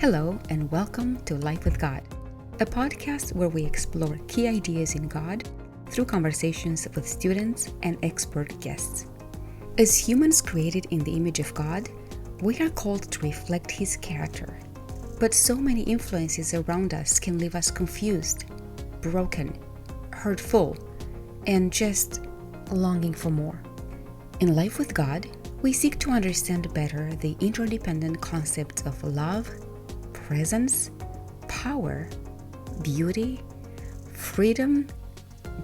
Hello, and welcome to Life with God, a podcast where we explore key ideas in God through conversations with students and expert guests. As humans created in the image of God, we are called to reflect His character. But so many influences around us can leave us confused, broken, hurtful, and just longing for more. In Life with God, we seek to understand better the interdependent concepts of love, presence, power, beauty, freedom,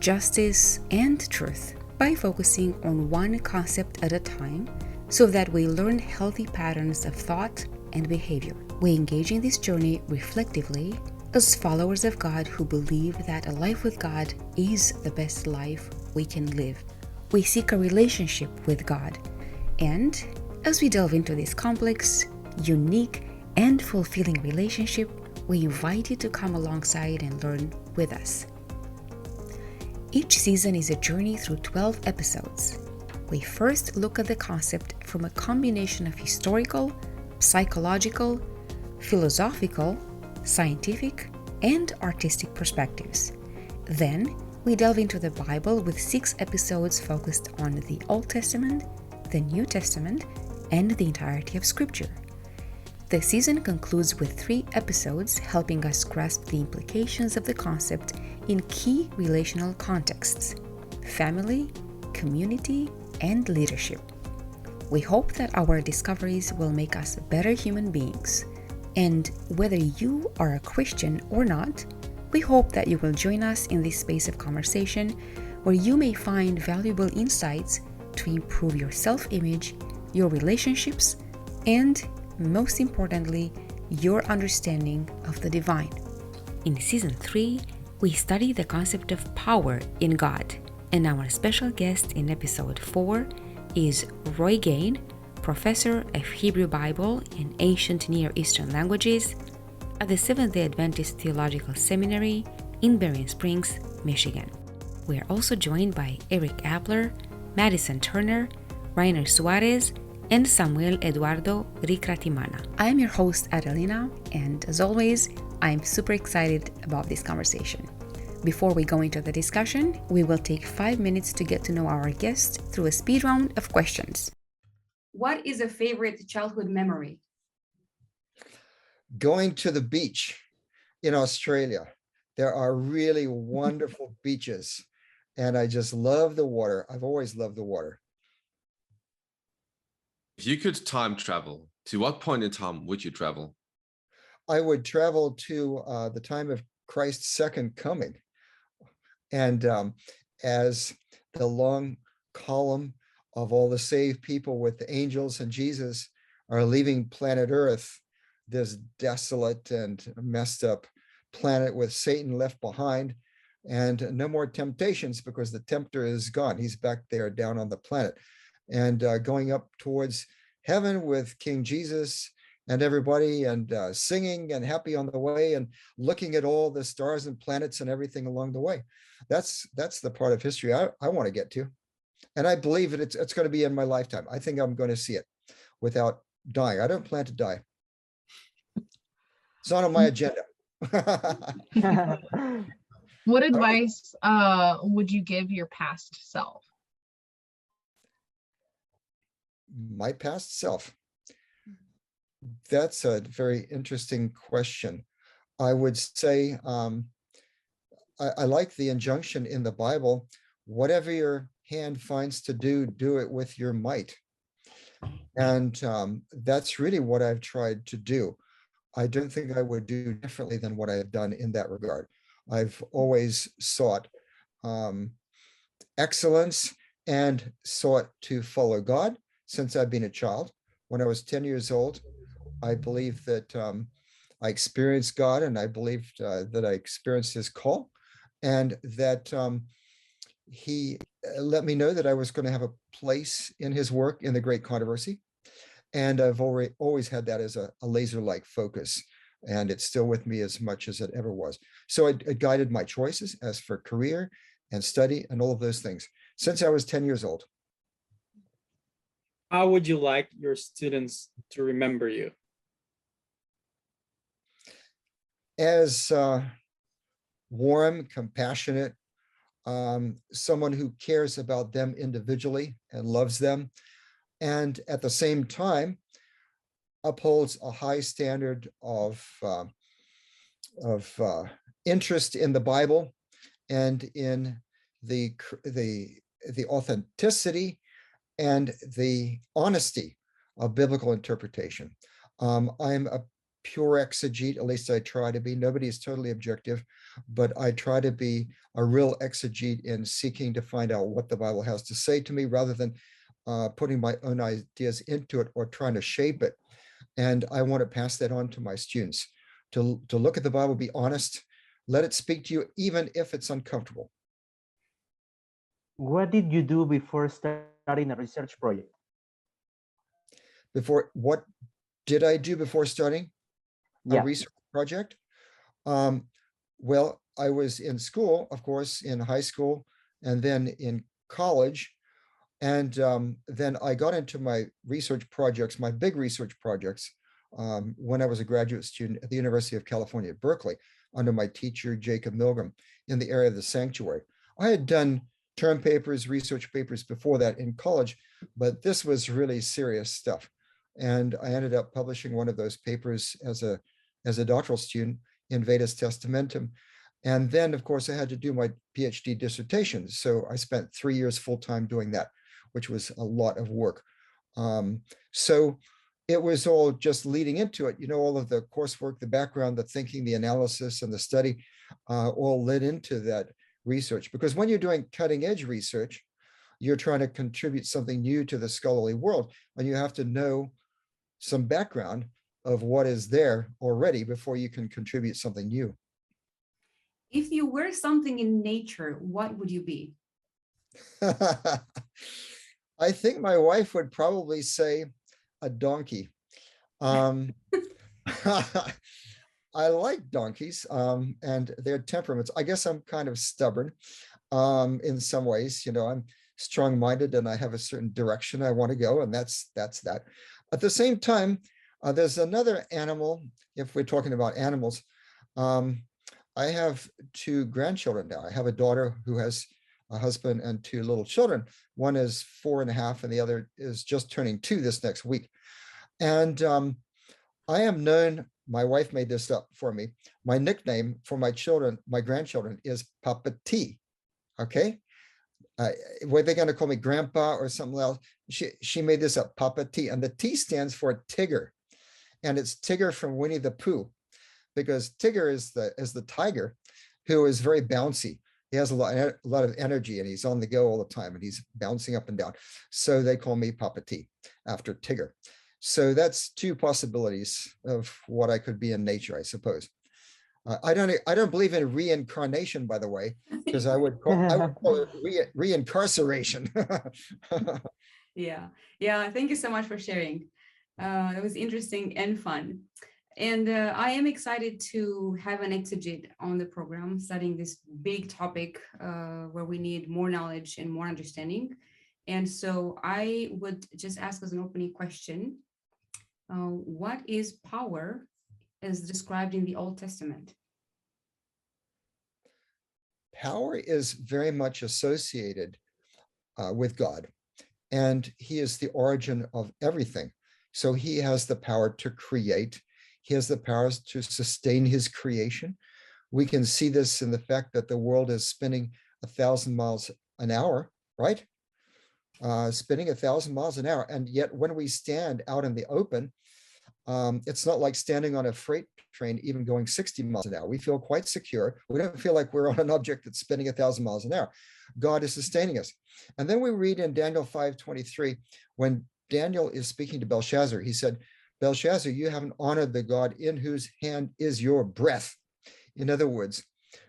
justice, and truth by focusing on one concept at a time so that we learn healthy patterns of thought and behavior. We engage in this journey reflectively as followers of God who believe that a life with God is the best life we can live. We seek a relationship with God, and as we delve into this complex, unique, and fulfilling relationship, we invite you to come alongside and learn with us. Each season is a journey through 12 episodes. We first look at the concept from a combination of historical, psychological, philosophical, scientific, and artistic perspectives. Then, we delve into the Bible with 6 episodes focused on the Old Testament, the New Testament, and the entirety of Scripture. The season concludes with 3 episodes helping us grasp the implications of the concept in key relational contexts: family, community, and leadership. We hope that our discoveries will make us better human beings. And whether you are a Christian or not, we hope that you will join us in this space of conversation where you may find valuable insights to improve your self-image, your relationships, and, most importantly, your understanding of the divine. In Season 3, we study the concept of power in God, and our special guest in Episode 4 is Roy Gane, Professor of Hebrew Bible and Ancient Near Eastern Languages at the Seventh-day Adventist Theological Seminary in Berrien Springs, Michigan. We are also joined by Eric Appler, Madison Turner, Rainer Suarez, and Samuel Eduardo Ricratimana. I am your host, Adelina, and as always, I am super excited about this conversation. Before we go into the discussion, we will take 5 minutes to get to know our guest through a speed round of questions. What is a favorite childhood memory? Going to the beach in Australia. There are really wonderful beaches, and I just love the water. I've always loved the water. If you could time travel, to what point in time would you travel? I would travel to the time of Christ's second coming. And as the long column of all the saved people with the angels and Jesus are leaving planet Earth, this desolate and messed up planet with Satan left behind, and no more temptations because the tempter is gone. He's back there down on the planet, and going up towards heaven with King Jesus and everybody, and singing and happy on the way, and looking at all the stars and planets and everything along the way. That's the part of history I want to get to. And I believe that it's going to be in my lifetime. I think I'm going to see it without dying. I don't plan to die. It's not on my agenda. What advice would you give your past self? My past self. That's a very interesting question. I would say I like the injunction in the Bible: whatever your hand finds to do, do it with your might. And that's really what I've tried to do. I don't think I would do differently than what I've done in that regard. I've always sought excellence and sought to follow God since I've been a child. When I was 10 years old, I believe that I experienced God, and I believed that I experienced His call, and that He let me know that I was going to have a place in His work in the Great Controversy. And I've always had that as a laser-like focus, and it's still with me as much as it ever was. So it guided my choices as for career and study and all of those things since I was 10 years old. How would you like your students to remember you? as warm, compassionate, someone who cares about them individually and loves them, and at the same time upholds a high standard of interest in the Bible and in the authenticity and the honesty of biblical interpretation. I'm a pure exegete, at least I try to be. Nobody is totally objective, but I try to be a real exegete in seeking to find out what the Bible has to say to me, rather than putting my own ideas into it or trying to shape it. And I want to pass that on to my students, to look at the Bible, be honest, let it speak to you, even if it's uncomfortable. What did you do before starting a research project? What did I do before starting a research project? Well, I was in school, of course, in high school, and then in college. And then I got into my research projects, my big research projects, when I was a graduate student at the University of California at Berkeley, under my teacher, Jacob Milgrom, in the area of the sanctuary. I had done term papers, research papers before that in college, but this was really serious stuff. And I ended up publishing one of those papers as a doctoral student in Vetus Testamentum. And then, of course, I had to do my Ph.D. dissertation. So I spent 3 years full-time doing that, which was a lot of work. So it was all just leading into it. You know, all of the coursework, the background, the thinking, the analysis, and the study all led into that research. Because when you're doing cutting-edge research, you're trying to contribute something new to the scholarly world, and you have to know some background of what is there already before you can contribute something new. If you were something in nature, what would you be? I think my wife would probably say a donkey. I like donkeys and their temperaments. I guess I'm kind of stubborn in some ways. You know, I'm strong-minded and I have a certain direction I want to go, and that's that. At the same time, there's another animal, if we're talking about animals. I have 2 grandchildren now. I have a daughter who has a husband and 2 little children. One is 4.5 and the other is just turning 2 this next week. And I am known, my wife made this up for me. My nickname for my children, my grandchildren, is Papa T. Okay. Were they going to call me Grandpa or something else? She made this up, Papa T. And the T stands for Tigger. And it's Tigger from Winnie the Pooh, because Tigger is the tiger who is very bouncy. He has a lot of energy and he's on the go all the time and he's bouncing up and down. So they call me Papa T after Tigger. So that's 2 possibilities of what I could be in nature, I suppose. I don't believe in reincarnation, by the way, because I would call it reincarceration. Yeah. Thank you so much for sharing. It was interesting and fun. And I am excited to have an exegete on the program studying this big topic where we need more knowledge and more understanding. And so I would just ask as an opening question, what is power as described in the Old Testament? Power is very much associated with God, and he is the origin of everything. So he has the power to create. He has the powers to sustain his creation. We can see this in the fact that the world is spinning 1,000 miles an hour, right? Spinning 1,000 miles an hour. And yet when we stand out in the open, it's not like standing on a freight train, even going 60 miles an hour. We feel quite secure. We don't feel like we're on an object that's spinning 1,000 miles an hour. God is sustaining us. And then we read in Daniel 5:23, when Daniel is speaking to Belshazzar, he said, Belshazzar, you haven't honored the God in whose hand is your breath. In other words,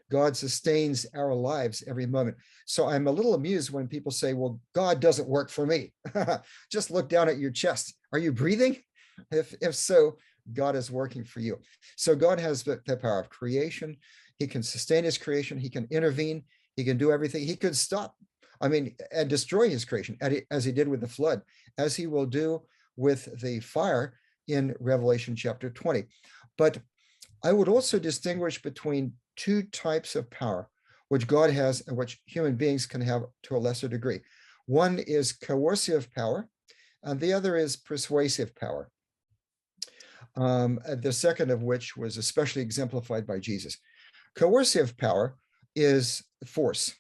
God sustains our lives every moment. So I'm a little amused when people say, well, God doesn't work for me. Just look down at your chest. Are you breathing? If so, God is working for you. So God has the power of creation. He can sustain his creation. He can intervene. He can do everything. He could stop, and destroy his creation as he did with the flood, as he will do with the fire in Revelation chapter 20. But I would also distinguish between two types of power, which God has and which human beings can have to a lesser degree. One is coercive power, and the other is persuasive power. The second of which was especially exemplified by Jesus. Coercive power is force.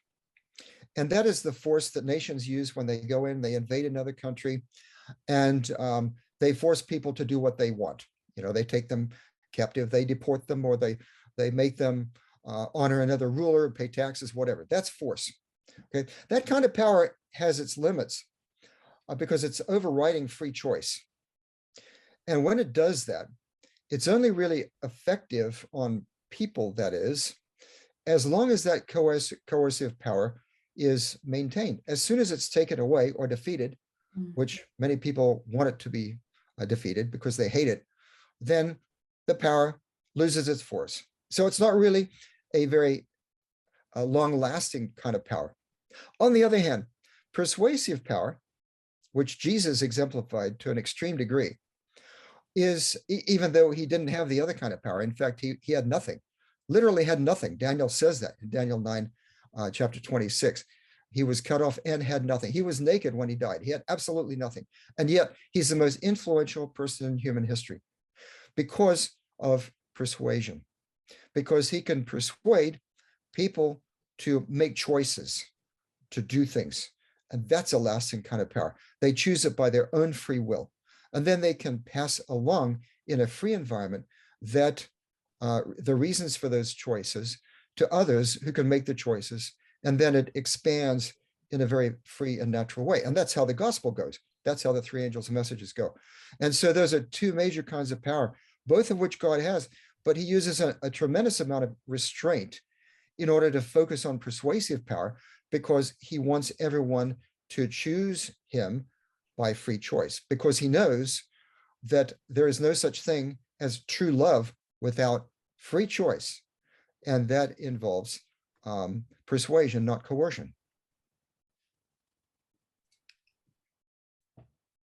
And that is the force that nations use when they go in, they invade another country, and they force people to do what they want. You know, they take them captive, they deport them, or they make them honor another ruler, pay taxes, whatever. That's force. Okay, that kind of power has its limits because it's overriding free choice. And when it does that, it's only really effective on people, that is, as long as that coercive power is maintained. As soon as it's taken away or defeated, which many people want it to be defeated because they hate it, then the power loses its force. So it's not really a very long-lasting kind of power. On the other hand, persuasive power, which Jesus exemplified to an extreme degree, is, even though he didn't have the other kind of power, in fact, he had nothing, literally had nothing. Daniel says that in Daniel 9, chapter 26. He was cut off and had nothing. He was naked when he died. He had absolutely nothing. And yet he's the most influential person in human history because of persuasion, because he can persuade people to make choices, to do things. And that's a lasting kind of power. They choose it by their own free will. And then they can pass along in a free environment that the reasons for those choices to others who can make the choices. And then it expands in a very free and natural way. And that's how the gospel goes. That's how the three angels' messages go. And so those are two major kinds of power, both of which God has, but he uses a tremendous amount of restraint in order to focus on persuasive power, because he wants everyone to choose him by free choice, because he knows that there is no such thing as true love without free choice. And that involves persuasion, not coercion.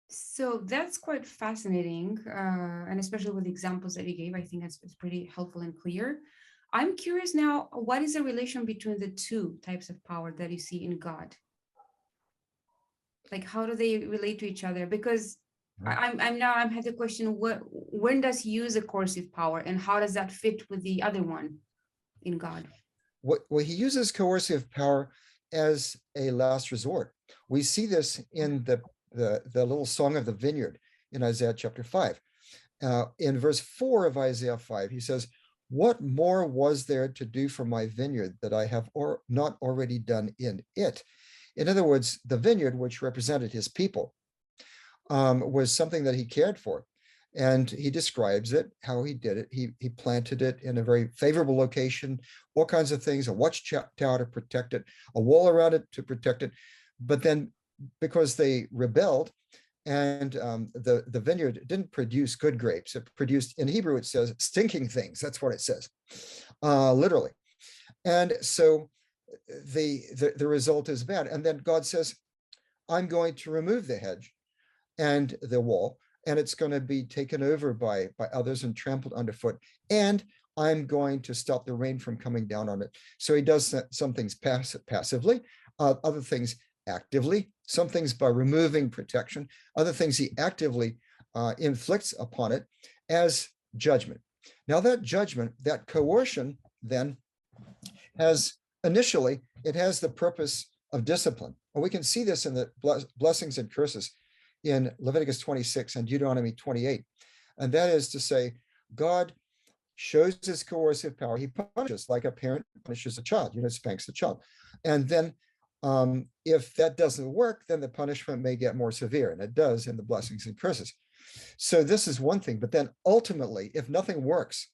So that's quite fascinating, and especially with the examples that you gave, I think it's pretty helpful and clear. I'm curious now, what is the relation between the two types of power that you see in God? Like, how do they relate to each other? Because I'm had the question, when does he use a coercive power, and how does that fit with the other one in God? Well, he uses coercive power as a last resort. We see this in the little song of the vineyard in Isaiah chapter 5. In verse 4 of Isaiah 5, he says, "What more was there to do for my vineyard that I have not already done in it?" In other words, the vineyard, which represented his people, was something that he cared for. And he describes it, how he did it. He planted it in a very favorable location, all kinds of things, a watchtower to protect it, a wall around it to protect it. But then because they rebelled, and the vineyard didn't produce good grapes, it produced, in Hebrew it says, stinking things. That's what it says, literally. And so the result is bad. And then God says, I'm going to remove the hedge and the wall, and it's going to be taken over by others and trampled underfoot. And I'm going to stop the rain from coming down on it. So he does some things passively, other things actively, some things by removing protection, other things he actively inflicts upon it as judgment. Now that judgment, that coercion, then has initially, it has the purpose of discipline. And we can see this in the blessings and curses in Leviticus 26 and Deuteronomy 28. And that is to say, God shows his coercive power. He punishes like a parent punishes a child, spanks the child. And then if that doesn't work, then the punishment may get more severe. And it does in the blessings and curses. So this is one thing. But then ultimately, if nothing works,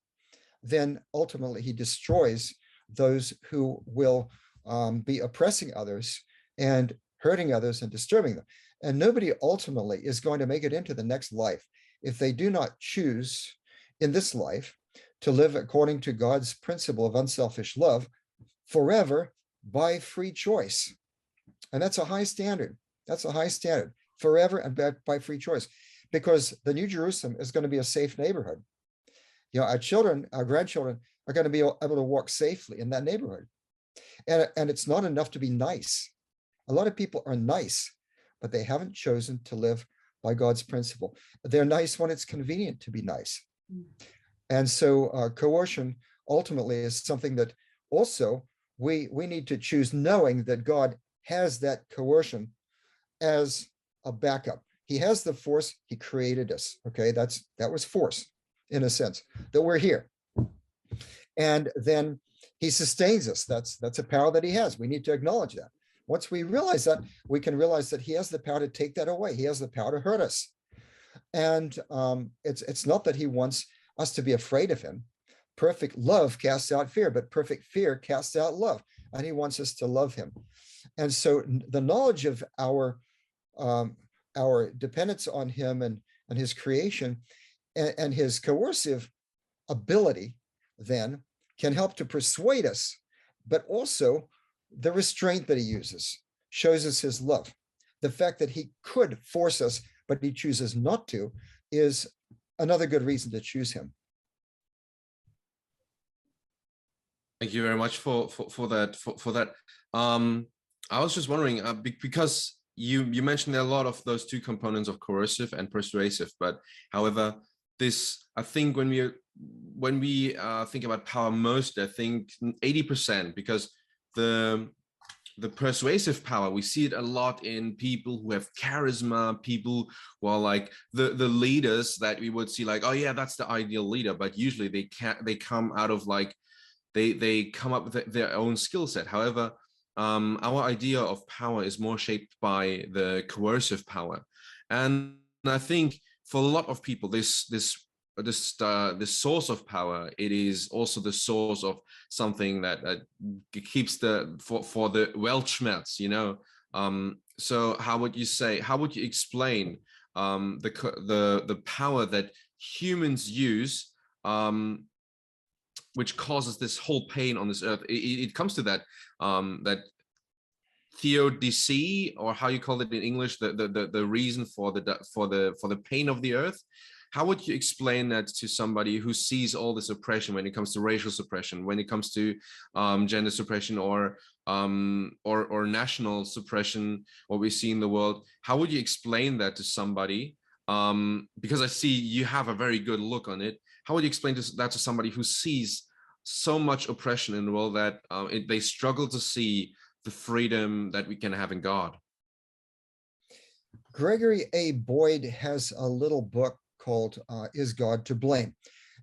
then ultimately he destroys those who will be oppressing others and hurting others and disturbing them. And nobody ultimately is going to make it into the next life if they do not choose in this life to live according to God's principle of unselfish love forever by free choice. And that's a high standard. That's a high standard, forever and by free choice, because the New Jerusalem is going to be a safe neighborhood. our children, our grandchildren are going to be able to walk safely in that neighborhood. And it's not enough to be nice. A lot of people are nice, but they haven't chosen to live by God's principle. They're nice when it's convenient to be nice. And so coercion ultimately is something that also we need to choose, knowing that God has that coercion as a backup. He has the force. He created us. Okay, that was force in a sense, that we're here. And then he sustains us. That's a power that he has. We need to acknowledge that. Once we realize that, we can realize that he has the power to take that away. He has the power to hurt us. And it's not that he wants us to be afraid of him. Perfect love casts out fear, but perfect fear casts out love. And he wants us to love him. And so the knowledge of our dependence on him and his creation and his coercive ability then can help to persuade us, but also the restraint that he uses shows us his love. The fact that he could force us, but he chooses not to, is another good reason to choose him. Thank you very much for that. I was just wondering, because you mentioned a lot of those two components of coercive and persuasive, but however, this, I think when we think about power most, I think 80%, because the persuasive power, we see it a lot in people who have charisma, people who are like the leaders that we would see like, oh yeah, that's the ideal leader, but usually they come out of like, they come up with their own skill set. However, our idea of power is more shaped by the coercive power. And I think for a lot of people, this source of power, it is also the source of something that keeps for the Weltschmerz, you know. So how would you explain the power that humans use, which causes this whole pain on this earth? It comes to that that Theodicy, or how you call it in English, the reason for the pain of the earth. How would you explain that to somebody who sees all this oppression when it comes to racial suppression, when it comes to gender suppression, or national suppression, what we see in the world? How would you explain that to somebody? Because I see you have a very good look on it. How would you explain that to somebody who sees so much oppression in the world that they struggle to see the freedom that we can have in God? Gregory A. Boyd has a little book called Is God to Blame?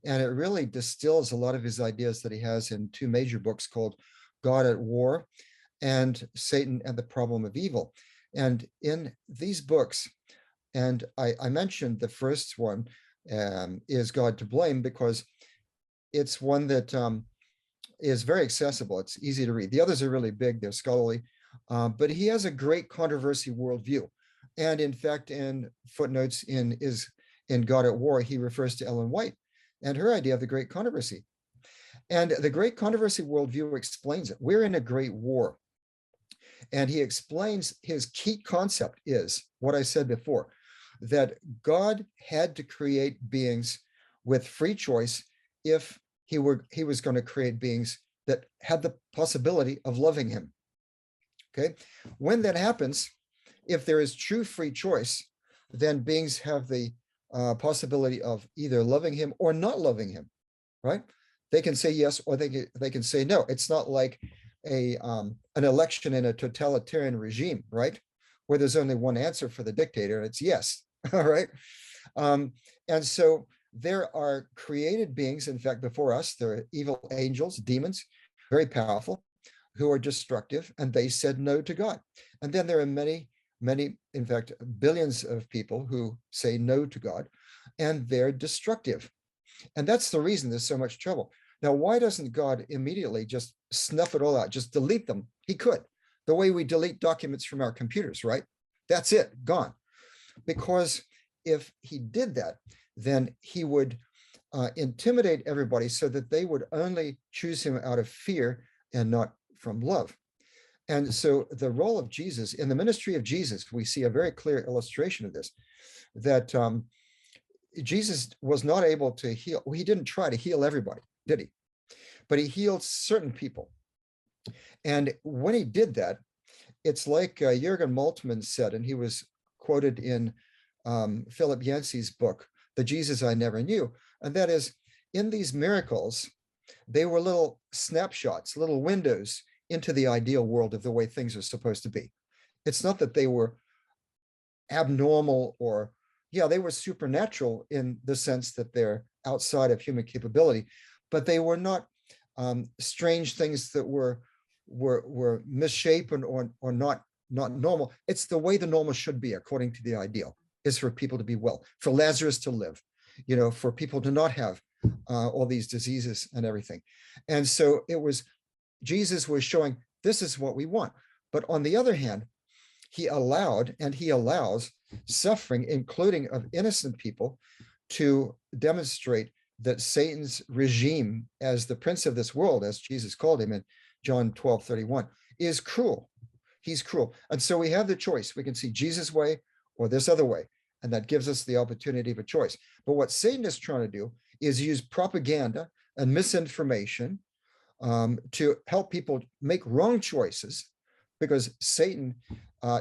And it really distills a lot of his ideas that he has in two major books called God at War and Satan and the Problem of Evil. And in these books, and I mentioned the first one, Is God to Blame, because it's one that is very accessible. It's easy to read. The others are really big, they're scholarly, but he has a great controversy worldview. And in fact, in footnotes in God at War, he refers to Ellen White and her idea of the great controversy. And the great controversy worldview explains it. We're in a great war. And he explains his key concept is what I said before, that God had to create beings with free choice if he was going to create beings that had the possibility of loving him. Okay. When that happens, if there is true free choice, then beings have the possibility of either loving him or not loving him, right? They can say yes, or they can say no. It's not like an election in a totalitarian regime, right? Where there's only one answer for the dictator, and it's yes, all right? And so there are created beings, in fact, before us, there are evil angels, demons, very powerful, who are destructive, and they said no to God. And then there are many, in fact, billions of people who say no to God, and they're destructive. And that's the reason there's so much trouble. Now, why doesn't God immediately just snuff it all out, just delete them? He could, the way we delete documents from our computers, right? That's it, gone. Because if he did that, then he would intimidate everybody so that they would only choose him out of fear and not from love. And so the role of Jesus, in the ministry of Jesus, we see a very clear illustration of this, that Jesus was not able to heal. He didn't try to heal everybody, did he? But he healed certain people. And when he did that, it's like Jürgen Moltmann said, and he was quoted in Philip Yancey's book, The Jesus I Never Knew. And that is, in these miracles, they were little snapshots, little windows into the ideal world of the way things are supposed to be. It's not that they were abnormal or, yeah, they were supernatural in the sense that they're outside of human capability, but they were not strange things that were misshapen or not normal. It's the way the normal should be, according to the ideal, is for people to be well, for Lazarus to live, for people to not have all these diseases and everything. And so Jesus was showing, this is what we want. But on the other hand, he allowed and he allows suffering, including of innocent people, to demonstrate that Satan's regime as the prince of this world, as Jesus called him in John 12:31, is cruel. He's cruel. And so we have the choice. We can see Jesus' way or this other way. And that gives us the opportunity of a choice. But what Satan is trying to do is use propaganda and misinformation to help people make wrong choices, because Satan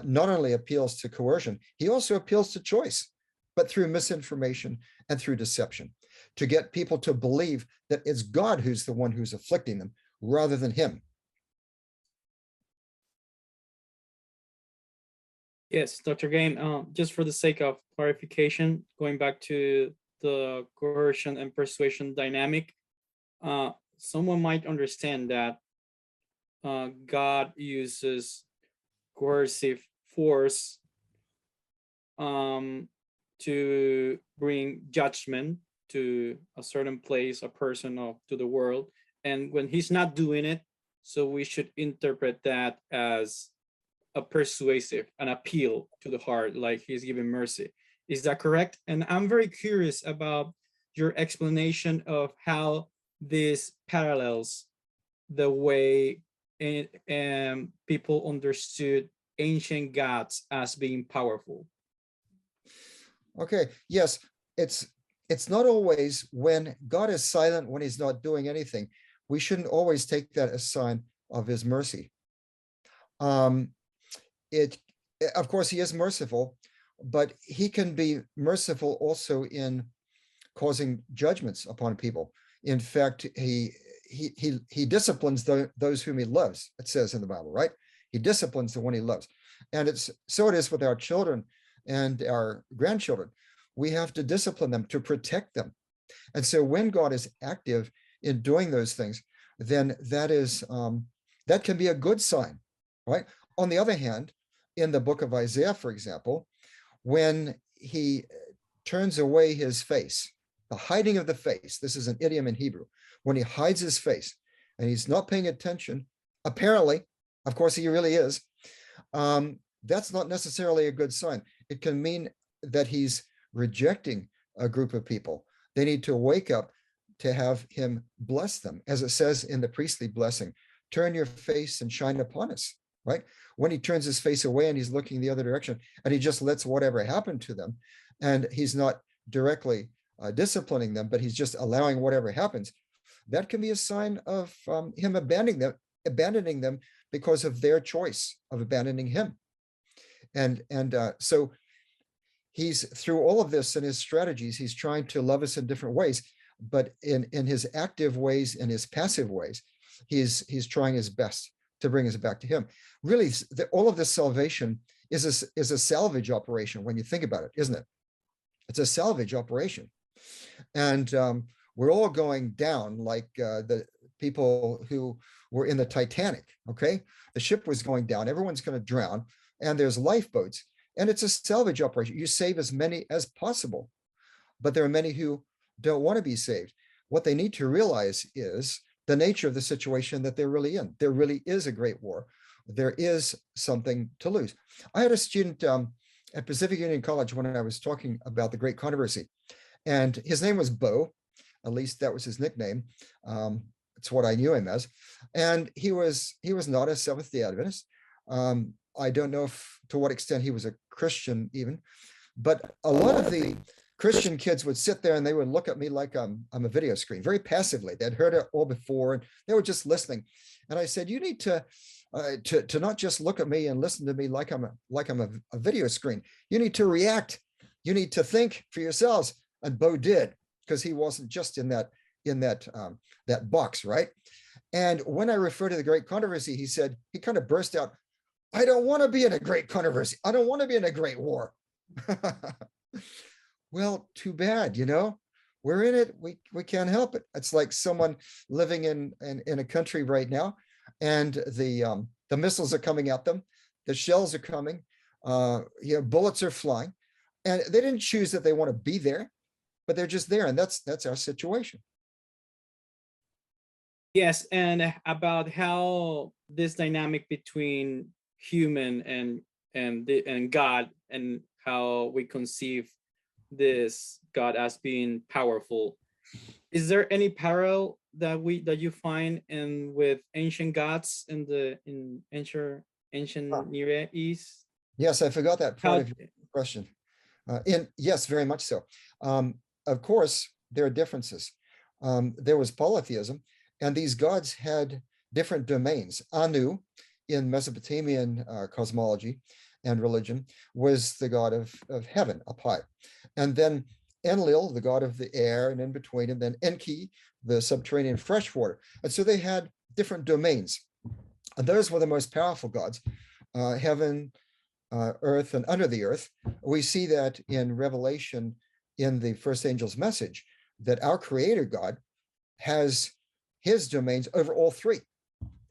not only appeals to coercion, he also appeals to choice, but through misinformation and through deception, to get people to believe that it's God who's the one who's afflicting them rather than him. Yes, Dr. Gane, just for the sake of clarification, going back to the coercion and persuasion dynamic, someone might understand that God uses coercive force to bring judgment to a certain place, a person, or to the world. And when he's not doing it, so we should interpret that as a persuasive, an appeal to the heart, like he's giving mercy. Is that correct? And I'm very curious about your explanation of how this parallels the way people understood ancient gods as being powerful. Okay, yes, it's not always when God is silent, when he's not doing anything. We shouldn't always take that as a sign of his mercy. Of course, he is merciful, but he can be merciful also in causing judgments upon people. In fact, he disciplines those whom he loves, it says in the Bible, right? He disciplines the one he loves. And so it is with our children and our grandchildren. We have to discipline them to protect them. And so when God is active in doing those things, then that can be a good sign, right? On the other hand, in the book of Isaiah, for example, when he turns away his face, the hiding of the face, this is an idiom in Hebrew, when he hides his face and he's not paying attention, apparently, of course he really is, that's not necessarily a good sign. It can mean that he's rejecting a group of people. They need to wake up to have him bless them, as it says in the priestly blessing, turn your face and shine upon us, right? When he turns his face away and he's looking the other direction and he just lets whatever happen to them, and he's not directly disciplining them, but he's just allowing whatever happens, that can be a sign of him abandoning them because of their choice of abandoning him. And so he's, through all of this and his strategies, he's trying to love us in different ways, but in his active ways and his passive ways, he's trying his best to bring us back to him. Really, all of this salvation is a salvage operation when you think about it, isn't it? It's a salvage operation. And we're all going down like the people who were in the Titanic, okay? The ship was going down, everyone's going to drown, and there's lifeboats, and it's a salvage operation. You save as many as possible, but there are many who don't want to be saved. What they need to realize is the nature of the situation that they're really in. There really is a great war. There is something to lose. I had a student at Pacific Union College when I was talking about the Great Controversy, and his name was Bo, at least that was his nickname. It's what I knew him as. And he was not a Seventh-day Adventist. I don't know to what extent he was a Christian even, but a lot of the Christian kids would sit there and they would look at me like I'm a video screen, very passively. They'd heard it all before and they were just listening. And I said, you need to not just look at me and listen to me like I'm a video screen. You need to react. You need to think for yourselves. And Bo did, because he wasn't just in that box, right? And when I refer to the Great Controversy, he kind of burst out, I don't want to be in a great controversy. I don't want to be in a great war. Well, too bad, we're in it. We can't help it. It's like someone living in a country right now, and the missiles are coming at them, the shells are coming, bullets are flying, and they didn't choose that they want to be there, but they're just there, and that's our situation. Yes, and about how this dynamic between human and God, and how we conceive this God as being powerful. Is there any parallel that you find with ancient gods in ancient Near East? Yes, I forgot that part of your question. Yes, very much so. Of course, there are differences. There was polytheism, and these gods had different domains. Anu, in Mesopotamian cosmology and religion, was the god of heaven up high. And then Enlil, the god of the air, and in between, and then Enki, the subterranean freshwater. And so they had different domains. And those were the most powerful gods, heaven, earth, and under the earth. We see that in Revelation, in the first angel's message, that our creator God has his domains over all three: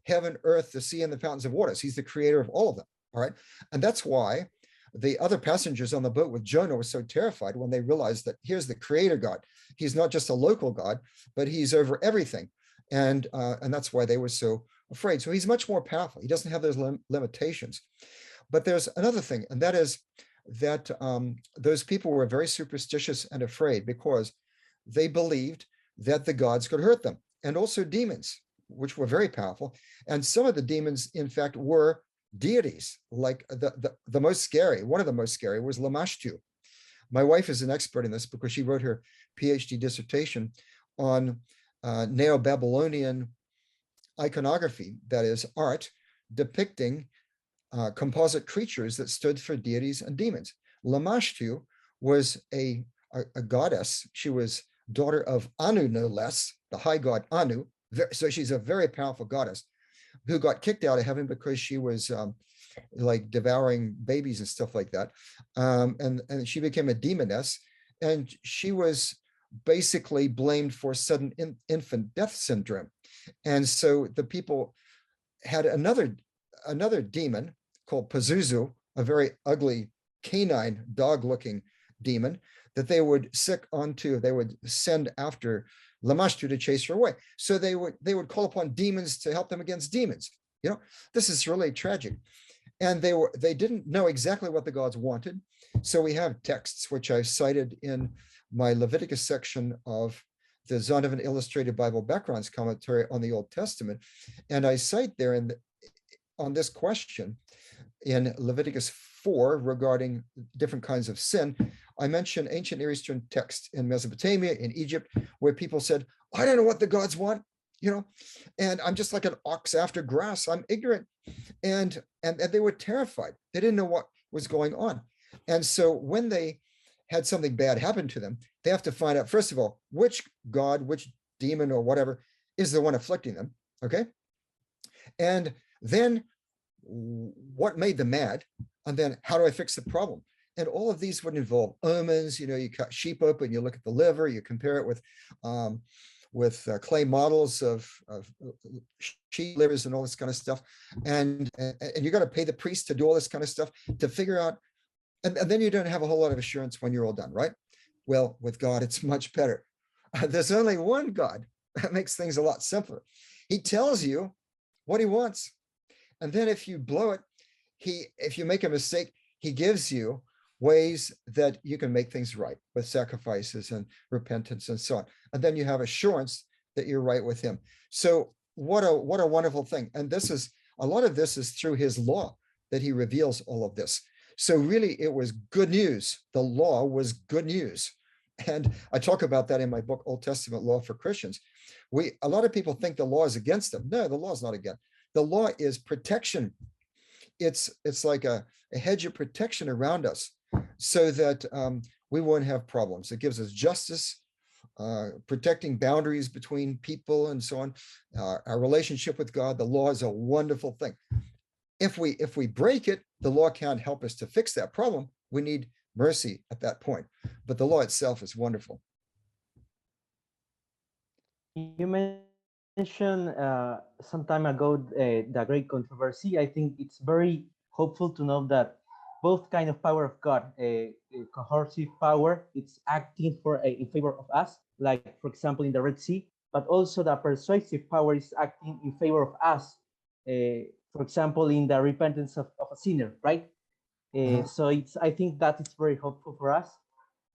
heaven, earth, the sea, and the fountains of waters. He's the creator of all of them. All right. And that's why the other passengers on the boat with Jonah were so terrified when they realized that here's the creator God. He's not just a local God, but he's over everything. And that's why they were so afraid. So he's much more powerful. He doesn't have those limitations. But there's another thing, and that is that those people were very superstitious and afraid because they believed that the gods could hurt them, and also demons, which were very powerful. And some of the demons, in fact, were deities. Like the most scary, one of the most scary was Lamashtu. My wife is an expert in this because she wrote her Ph.D. dissertation on Neo-Babylonian iconography, that is art depicting composite creatures that stood for deities and demons. Lamashtu was a goddess. She was daughter of Anu, no less, the high god Anu. So she's a very powerful goddess who got kicked out of heaven because she was like devouring babies and stuff like that. And she became a demoness, and she was basically blamed for sudden infant death syndrome. And so the people had another demon called Pazuzu, a very ugly canine dog-looking demon that they would send after Lamashtu to chase her away. So they would call upon demons to help them against demons. This is really tragic. And they didn't know exactly what the gods wanted. So we have texts which I cited in my Leviticus section of the Zondervan Illustrated Bible Backgrounds Commentary on the Old Testament. And I cite there on this question in Leviticus 4 regarding different kinds of sin. I mentioned ancient Near Eastern texts in Mesopotamia, in Egypt, where people said, I don't know what the gods want, and I'm just like an ox after grass. I'm ignorant. And they were terrified. They didn't know what was going on. And so when they had something bad happen to them, they have to find out, first of all, which god, which demon or whatever is the one afflicting them. Okay. And then what made them mad? And then how do I fix the problem? And all of these would involve omens. You cut sheep open, you look at the liver, you compare it with clay models of sheep livers and all this kind of stuff. And you got to pay the priest to do all this kind of stuff to figure out. And then you don't have a whole lot of assurance when you're all done, right? Well, with God, it's much better. There's only one God. That makes things a lot simpler. He tells you what he wants. And then if you blow it, if you make a mistake, he gives you ways that you can make things right with sacrifices and repentance and so on. And then you have assurance that you're right with him. So what a wonderful thing. And a lot of this is through his law that he reveals all of this. So really it was good news. The law was good news. And I talk about that in my book, Old Testament Law for Christians. A lot of people think the law is against them. No, the law is not against. The law is protection. It's like a hedge of protection around us so that we won't have problems. It gives us justice, protecting boundaries between people and so on. Our relationship with God, the law is a wonderful thing. If we break it, the law can't help us to fix that problem. We need mercy at that point. But the law itself is wonderful. You mentioned some time ago the great controversy. I think it's very hopeful to know that both kind of power of God, a coercive power, it's acting in favor of us, like for example in the Red Sea, but also the persuasive power is acting in favor of us, for example in the repentance of a sinner, right? So I think that is very helpful for us.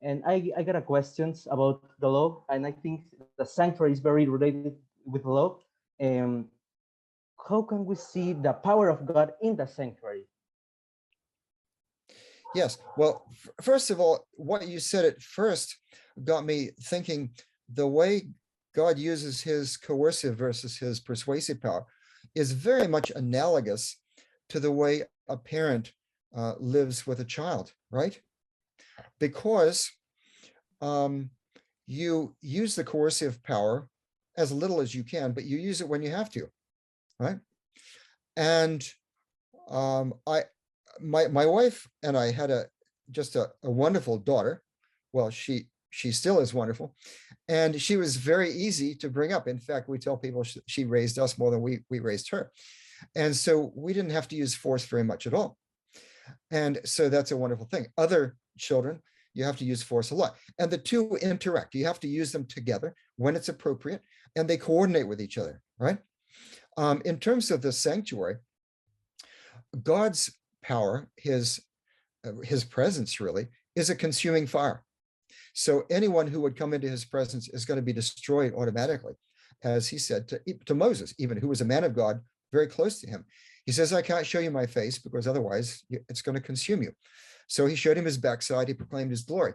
And I got a questions about the law, and I think the sanctuary is very related with the law. How can we see the power of God in the sanctuary? Yes. Well, first of all, what you said at first got me thinking the way God uses his coercive versus his persuasive power is very much analogous to the way a parent lives with a child, right? Because you use the coercive power as little as you can, but you use it when you have to, right? And my wife and I had just a wonderful daughter. Well, she still is wonderful, and she was very easy to bring up. In fact, we tell people she raised us more than we raised her, and so we didn't have to use force very much at all. And so that's a wonderful thing. Other children, you have to use force a lot, and the two interact. You have to use them together when it's appropriate, and they coordinate with each other, right? In terms of the sanctuary, God's power, his presence really, is a consuming fire. So anyone who would come into his presence is going to be destroyed automatically, as he said to Moses, even who was a man of God, very close to him. He says, I can't show you my face because otherwise it's going to consume you. So he showed him his backside, he proclaimed his glory.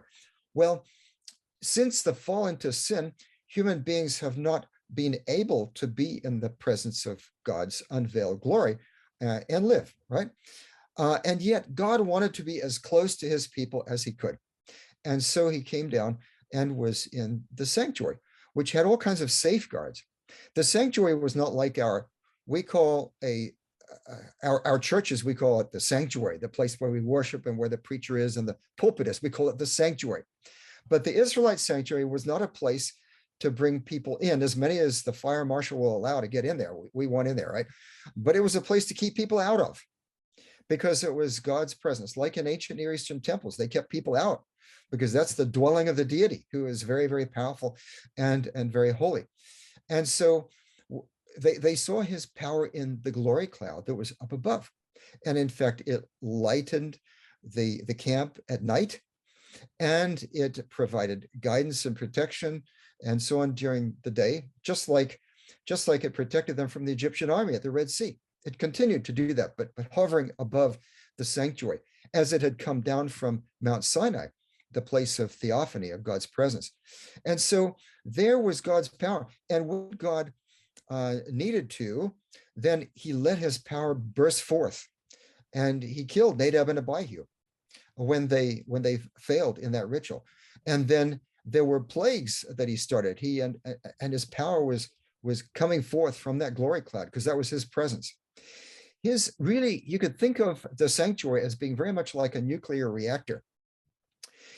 Well, since the fall into sin, human beings have not been able to be in the presence of God's unveiled glory and live, right? And yet God wanted to be as close to his people as he could. And so he came down and was in the sanctuary, which had all kinds of safeguards. The sanctuary was not like our churches, we call it the sanctuary, the place where we worship and where the preacher is and the pulpit is. We call it the sanctuary. But the Israelite sanctuary was not a place to bring people in, as many as the fire marshal will allow to get in there. We want in there, right? But it was a place to keep people out of, because it was God's presence. Like in ancient Near Eastern temples, they kept people out because that's the dwelling of the deity, who is very, very powerful and very holy. And so they saw his power in the glory cloud that was up above. And in fact, it lightened the camp at night, and it provided guidance and protection and so on during the day, just like it protected them from the Egyptian army at the Red Sea. It continued to do that, but hovering above the sanctuary, as it had come down from Mount Sinai, the place of theophany, of God's presence. And so there was God's power. And when God needed to, then he let his power burst forth. And he killed Nadab and Abihu when they failed in that ritual. And then there were plagues that he started. He and his power was coming forth from that glory cloud, because that was his presence. You could think of the sanctuary as being very much like a nuclear reactor.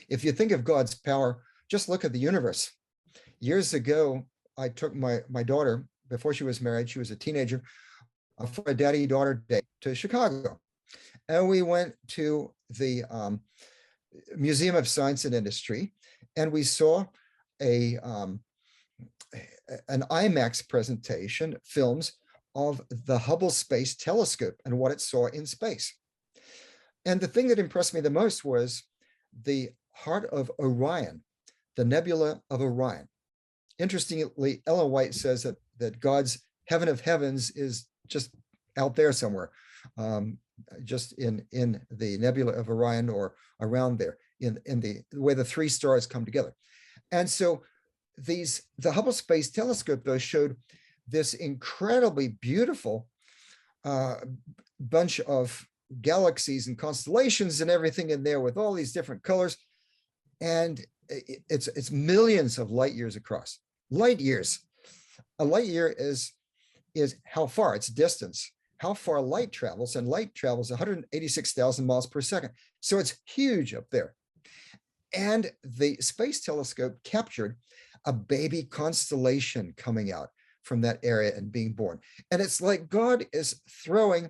If you think of God's power, just look at the universe. Years ago, I took my daughter, before she was married, she was a teenager, for a daddy-daughter date to Chicago. And we went to the Museum of Science and Industry, and we saw an IMAX presentation, films of the Hubble Space Telescope and what it saw in space. And the thing that impressed me the most was the heart of Orion, the nebula of Orion. Interestingly, Ellen White says that God's heaven of heavens is just out there somewhere, just in the nebula of Orion, or around there, in the way the three stars come together. And so the Hubble Space Telescope, though, showed this incredibly beautiful bunch of galaxies and constellations and everything in there with all these different colors. And it's millions of light years across. Light years. A light year is how far, it's distance, how far light travels, and light travels 186,000 miles per second. So it's huge up there. And the space telescope captured a baby constellation coming out from that area and being born. And it's like God is throwing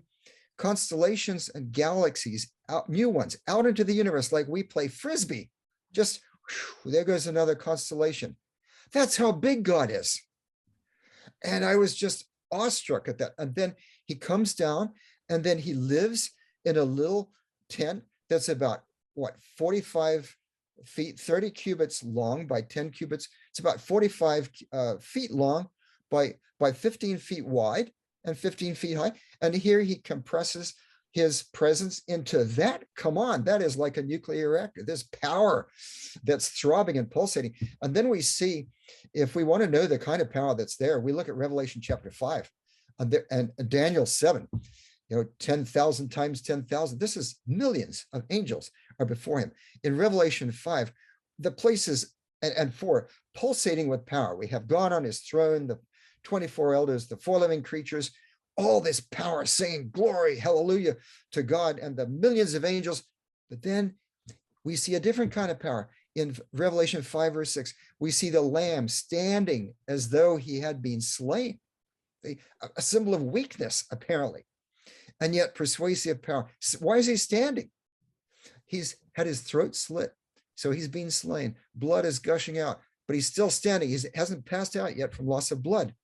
constellations and galaxies out, new ones, out into the universe, like we play Frisbee. Just whew, there goes another constellation. That's how big God is. And I was just awestruck at that. And then he comes down, and then he lives in a little tent that's about, what, 45 feet, 30 cubits long by 10 cubits. It's about 45 feet long by 15 feet wide and 15 feet high. And here he compresses his presence into that. Come on, that is like a nuclear reactor. There's power that's throbbing and pulsating. And then we see, if we want to know the kind of power that's there, we look at Revelation chapter 5 and Daniel 7, 10,000 times 10,000. This is millions of angels are before him. In Revelation 5, the places and 4 pulsating with power. We have God on his throne, the 24 elders, the 4 living creatures, all this power saying glory, hallelujah to God, and the millions of angels. But then we see a different kind of power. In Revelation 5 verse 6, we see the Lamb standing as though he had been slain, a symbol of weakness, apparently, and yet persuasive power. Why is he standing? He's had his throat slit, so he's been slain. Blood is gushing out, but he's still standing. He hasn't passed out yet from loss of blood.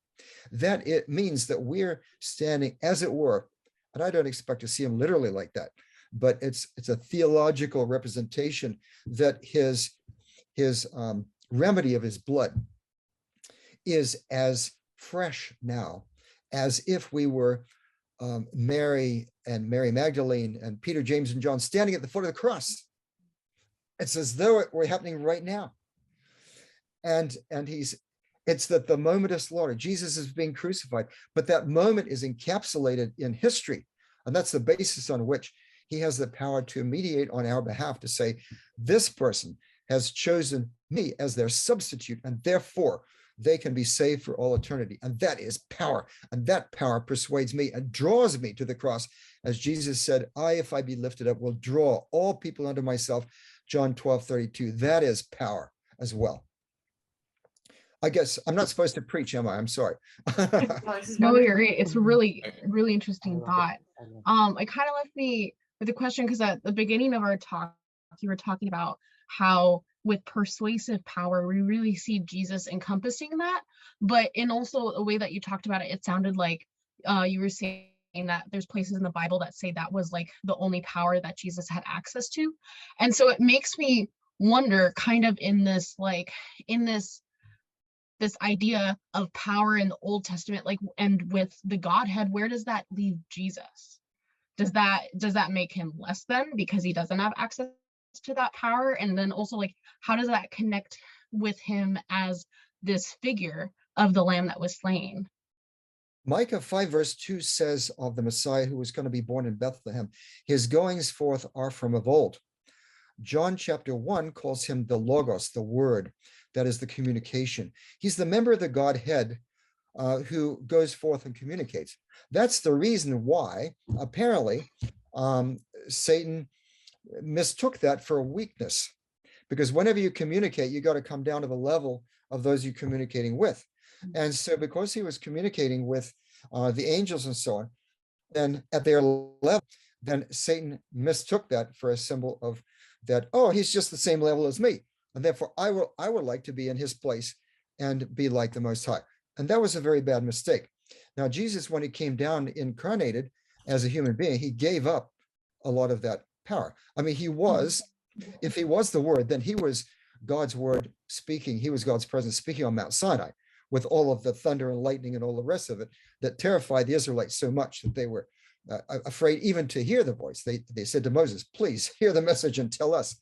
That it means that we're standing, as it were, and I don't expect to see him literally like that, but it's a theological representation that his remedy of his blood is as fresh now as if we were Mary and Mary Magdalene and Peter, James, and John standing at the foot of the cross. It's as though it were happening right now. And it's that the moment of slaughter, Jesus is being crucified, but that moment is encapsulated in history. And that's the basis on which he has the power to mediate on our behalf, to say, this person has chosen me as their substitute, and therefore they can be saved for all eternity. And that is power. And that power persuades me and draws me to the cross. As Jesus said, if I be lifted up, will draw all people unto myself. John 12:32. That is power as well. I guess I'm not supposed to preach, am I? I'm sorry. No, you're great. It's a really, really interesting thought. It kind of left me with a question, because at the beginning of our talk, you were talking about how with persuasive power, we really see Jesus encompassing that. But in also a way that you talked about it, it sounded like you were saying that there's places in the Bible that say that was like the only power that Jesus had access to. And so it makes me wonder, kind of in this idea of power in the Old Testament, like, and with the Godhead, where does that leave Jesus? Does that make him less than because he doesn't have access to that power? And then also, like, how does that connect with him as this figure of the Lamb that was slain? Micah 5 verse 2 says of the Messiah who was going to be born in Bethlehem, his goings forth are from of old. John chapter 1 calls him the Logos, the Word, that is the communication. He's the member of the Godhead who goes forth and communicates. That's the reason why, apparently, Satan mistook that for a weakness. Because whenever you communicate, you got to come down to the level of those you're communicating with. And so because he was communicating with the angels and so on, then at their level, then Satan mistook that for a symbol of that, he's just the same level as me. And therefore I would like to be in his place and be like the Most High. And that was a very bad mistake. Now, Jesus, when he came down incarnated as a human being, he gave up a lot of that power. I mean, if he was the Word, then he was God's Word speaking. He was God's presence speaking on Mount Sinai with all of the thunder and lightning and all the rest of it that terrified the Israelites so much that they were afraid even to hear the voice. They said to Moses, please hear the message and tell us.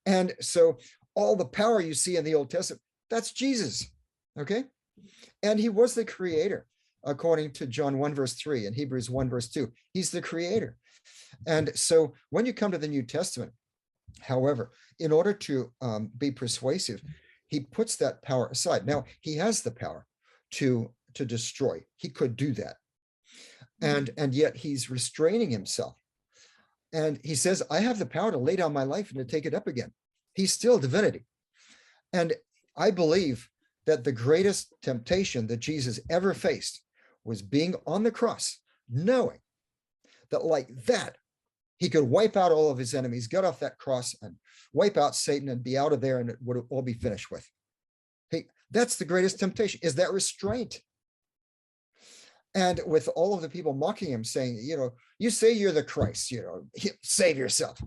And so all the power you see in the Old Testament, that's Jesus, okay? And he was the creator, according to John 1 verse 3 and Hebrews 1 verse 2. He's the creator. And so when you come to the New Testament, however, in order to be persuasive, he puts that power aside. Now, he has the power to destroy. He could do that. And yet he's restraining himself. And he says, I have the power to lay down my life and to take it up again. He's still divinity. And I believe that the greatest temptation that Jesus ever faced was being on the cross, knowing that like that, he could wipe out all of his enemies, get off that cross and wipe out Satan and be out of there, and it would all be finished with. Hey, that's the greatest temptation, is that restraint. And with all of the people mocking him, saying, you say you're the Christ, save yourself.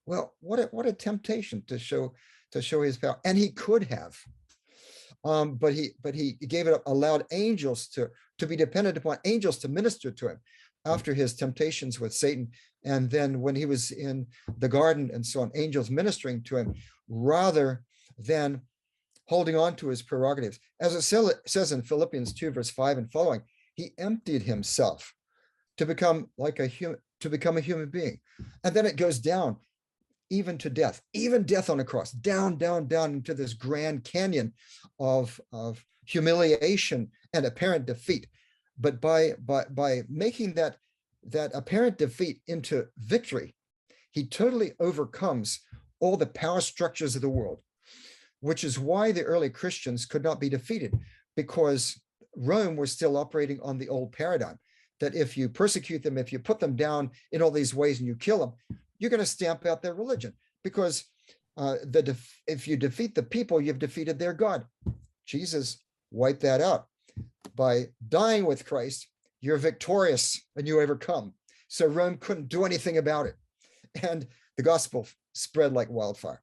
Well, what a temptation to show his power. And he could have, but he gave it up, allowed angels to be dependent upon angels to minister to him after his temptations with Satan. And then when he was in the garden and so on, angels ministering to him rather than holding on to his prerogatives. As it says in Philippians 2 verse 5 and following, he emptied himself to become a human being. And then it goes down even to death, even death on a cross, down into this grand canyon of humiliation and apparent defeat. But by making that apparent defeat into victory, he totally overcomes all the power structures of the world, which is why the early Christians could not be defeated, because Rome was still operating on the old paradigm that if you persecute them, if you put them down in all these ways and you kill them, you're going to stamp out their religion, because if you defeat the people, you've defeated their God. Jesus wiped that out. By dying with Christ, you're victorious and you overcome. So Rome couldn't do anything about it. And the gospel spread like wildfire.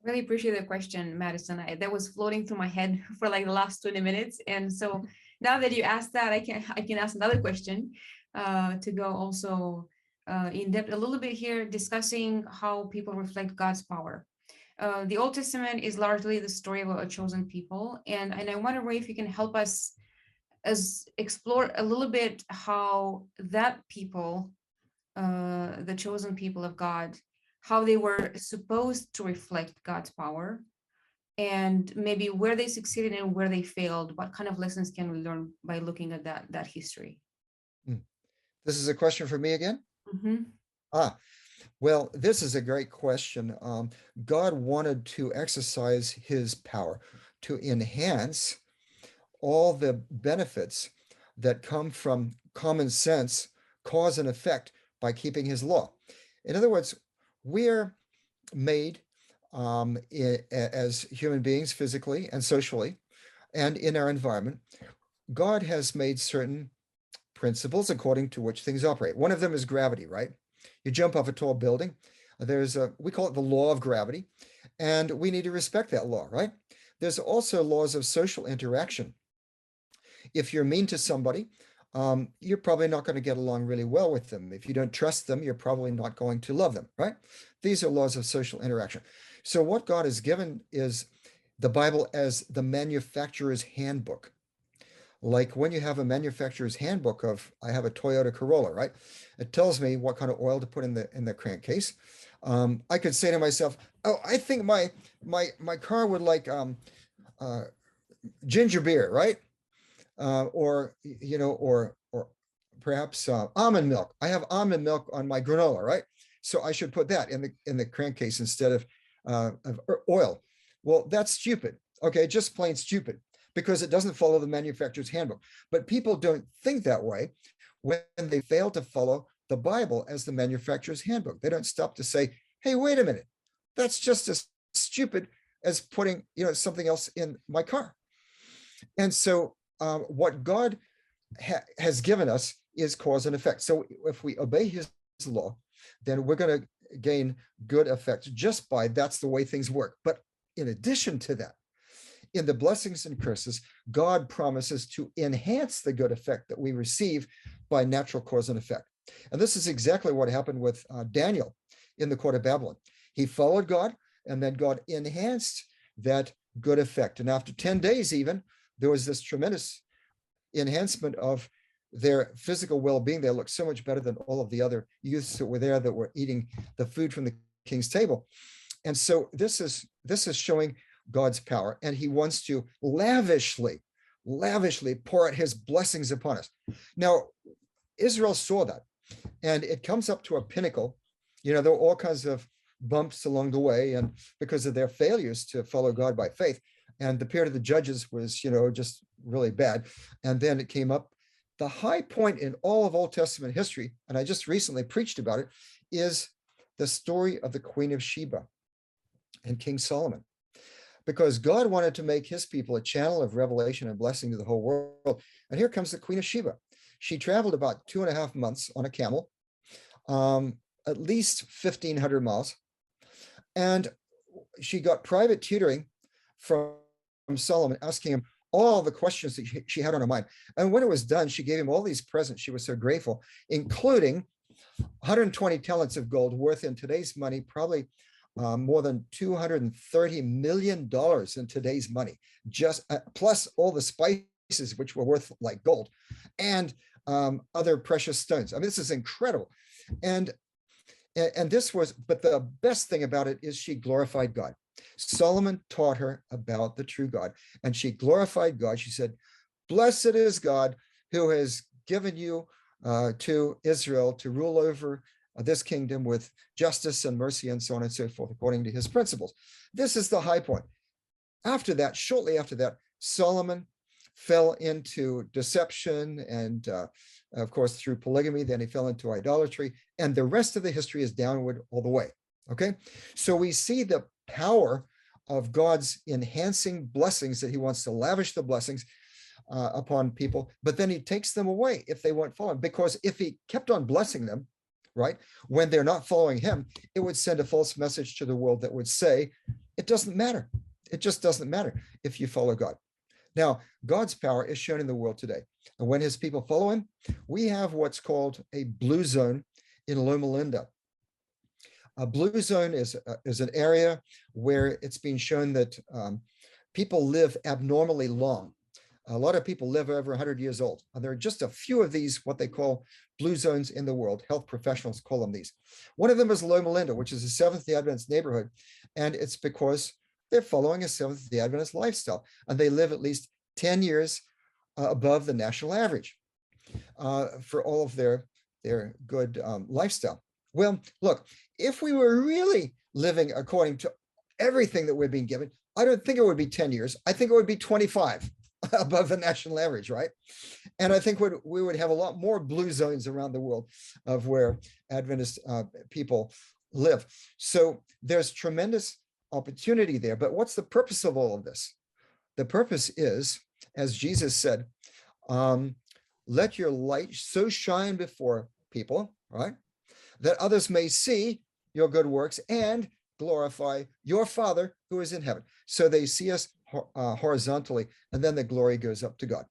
Really appreciate the question, Madison. That was floating through my head for like the last 20 minutes. And so now that you asked that, I can ask another question to go also in depth a little bit here, discussing how people reflect God's power. The Old Testament is largely the story of a chosen people. And I wonder if you can help us explore a little bit how that people, the chosen people of God, how they were supposed to reflect God's power, and maybe where they succeeded and where they failed. What kind of lessons can we learn by looking at that history? This is a question for me again? Mm-hmm. Well, this is a great question. God wanted to exercise his power to enhance all the benefits that come from common sense, cause and effect, by keeping his law. In other words, we're made as human beings physically and socially and in our environment. God has made certain principles according to which things operate. One of them is gravity, right? You jump off a tall building. We call it the law of gravity, and we need to respect that law, right? There's also laws of social interaction. If you're mean to somebody, you're probably not going to get along really well with them. If you don't trust them, you're probably not going to love them, right? These are laws of social interaction. So what God has given is the Bible as the manufacturer's handbook. Like when you have a manufacturer's handbook of, I have a Toyota Corolla, right? It tells me what kind of oil to put in the crankcase. I could say to myself, oh, I think my car would like ginger beer, right? Or perhaps almond milk. I have almond milk on my granola, right? So I should put that in the crankcase instead of oil. Well, that's stupid. Okay, just plain stupid, because it doesn't follow the manufacturer's handbook. But people don't think that way when they fail to follow the Bible as the manufacturer's handbook. They don't stop to say, hey, wait a minute, that's just as stupid as putting something else in my car. And so what God has given us is cause and effect. So if we obey his law, then we're going to gain good effects just by that's the way things work. But in addition to that, in the blessings and curses, God promises to enhance the good effect that we receive by natural cause and effect. And this is exactly what happened with Daniel in the court of Babylon. He followed God, And then God enhanced that good effect. And after 10 days even, there was this tremendous enhancement of their physical well-being. They looked so much better than all of the other youths that were there that were eating the food from the king's table. And so this is showing God's power, and he wants to lavishly pour out his blessings upon us. Now, Israel saw that, and it comes up to a pinnacle. There were all kinds of bumps along the way, and because of their failures to follow God by faith, and the period of the judges was, just really bad. And then it came up. The high point in all of Old Testament history, and I just recently preached about it, is the story of the Queen of Sheba and King Solomon. Because God wanted to make his people a channel of revelation and blessing to the whole world. And here comes the Queen of Sheba. She traveled about 2.5 months on a camel, at least 1,500 miles. And she got private tutoring from Solomon, asking him all the questions that she had on her mind. And when it was done, she gave him all these presents. She was so grateful, including 120 talents of gold, worth in today's money, probably more than $230 million in today's money, just plus all the spices, which were worth like gold, and other precious stones. I mean, this is incredible. And this was, but the best thing about it is she glorified God. Solomon taught her about the true God, and she glorified God. She said, "Blessed is God who has given you to Israel to rule over this kingdom with justice and mercy and so on and so forth, according to his principles." This is the high point. After that, shortly after that, Solomon fell into deception and, of course, through polygamy. Then he fell into idolatry, and the rest of the history is downward all the way. Okay, so we see the power of God's enhancing blessings, that he wants to lavish the blessings upon people, but then he takes them away if they won't follow him. Because if he kept on blessing them, right, when they're not following him, it would send a false message to the world that would say, it doesn't matter. It just doesn't matter if you follow God. Now, God's power is shown in the world today. And when his people follow him, we have what's called a blue zone in Loma Linda. A blue zone is an area where it's been shown that people live abnormally long. A lot of people live over 100 years old. And there are just a few of these, what they call blue zones in the world. Health professionals call them these. One of them is Loma Linda, which is a Seventh-day Adventist neighborhood. And it's because they're following a Seventh-day Adventist lifestyle. And they live at least 10 years above the national average for all of their good lifestyle. Well, look, if we were really living according to everything that we're being given, I don't think it would be 10 years. I think it would be 25 above the national average, right? And I think we would have a lot more blue zones around the world of where Adventist people live. So there's tremendous opportunity there. But what's the purpose of all of this? The purpose is, as Jesus said, let your light so shine before people, right, that others may see your good works and glorify your Father who is in heaven. So they see us horizontally, and then the glory goes up to God,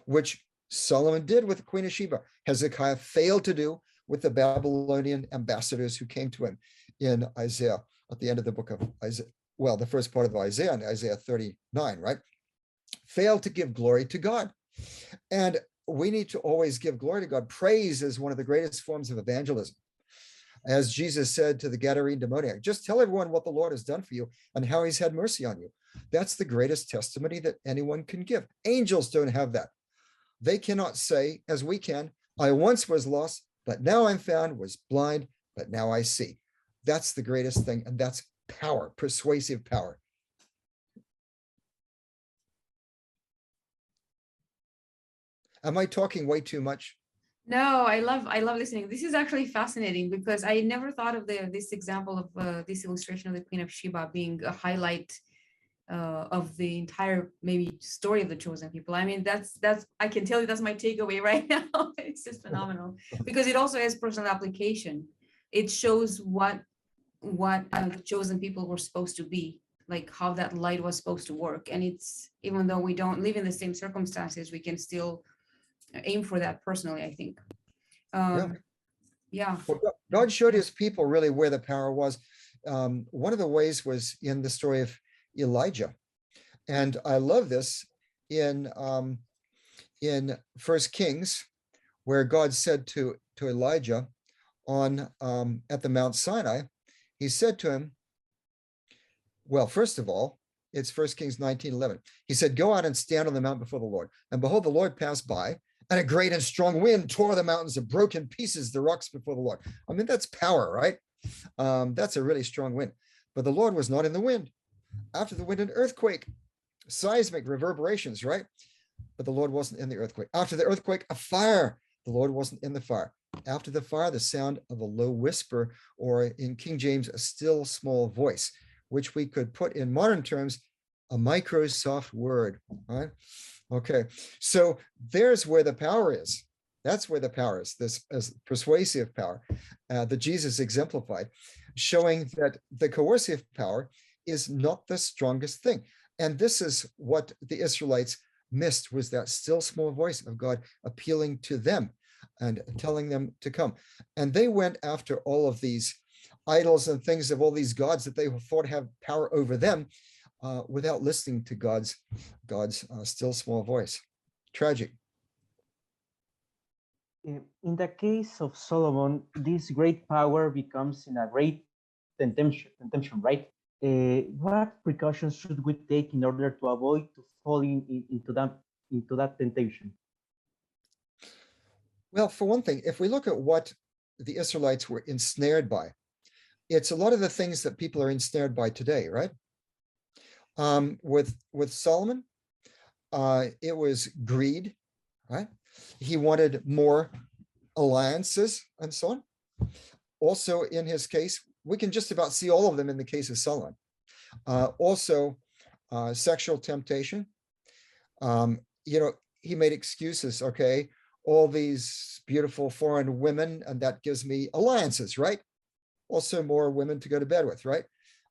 which Solomon did with the Queen of Sheba. Hezekiah failed to do with the Babylonian ambassadors who came to him in Isaiah, at the end of the book of Isaiah, well, the first part of Isaiah, in Isaiah 39, right? Failed to give glory to God. And we need to always give glory to God. Praise is one of the greatest forms of evangelism. As Jesus said to the Gadarene demoniac, just tell everyone what the Lord has done for you and how he's had mercy on you. That's the greatest testimony that anyone can give. Angels don't have that. They cannot say, as we can, I once was lost, but now I'm found, was blind, but now I see. That's the greatest thing, and that's power, persuasive power. Am I talking way too much? No, I love listening. This is actually fascinating because I never thought of this example of this illustration of the Queen of Sheba being a highlight of the entire maybe story of the chosen people. I mean, that's I can tell you that's my takeaway right now. It's just phenomenal because it also has personal application. It shows what the chosen people were supposed to be, like how that light was supposed to work. And it's, even though we don't live in the same circumstances, we can still aim for that personally, I think. Yeah. Well, God showed his people really where the power was. one of the ways was in the story of Elijah. And I love this in 1 Kings, where God said to Elijah at the Mount Sinai, he said to him, well, first of all, it's 1 Kings 19:11. He said, go out and stand on the mount before the Lord. And behold, the Lord passed by, and a great and strong wind tore the mountains and broke in pieces the rocks before the Lord. I mean, that's power, right? That's a really strong wind. But the Lord was not in the wind. After the wind, an earthquake, seismic reverberations, right? But the Lord wasn't in the earthquake. After the earthquake, a fire. The Lord wasn't in the fire. After the fire, the sound of a low whisper, or in King James, a still small voice, which we could put in modern terms, a Microsoft Word, right? Okay, so there's where the power is. That's where the power is, this as persuasive power that Jesus exemplified, showing that the coercive power is not the strongest thing. And this is what the Israelites missed, was that still small voice of God appealing to them and telling them to come. And they went after all of these idols and things of all these gods that they thought have power over them, without listening to God's still small voice. Tragic. In the case of Solomon, this great power becomes in a great temptation, right? What precautions should we take in order to avoid falling into that temptation? Well, for one thing, if we look at what the Israelites were ensnared by, it's a lot of the things that people are ensnared by today, right? With Solomon, it was greed, right? He wanted more alliances and so on. Also, in his case, we can just about see all of them in the case of Solomon. Also, sexual temptation. He made excuses, okay, all these beautiful foreign women, and that gives me alliances, right? Also more women to go to bed with, right?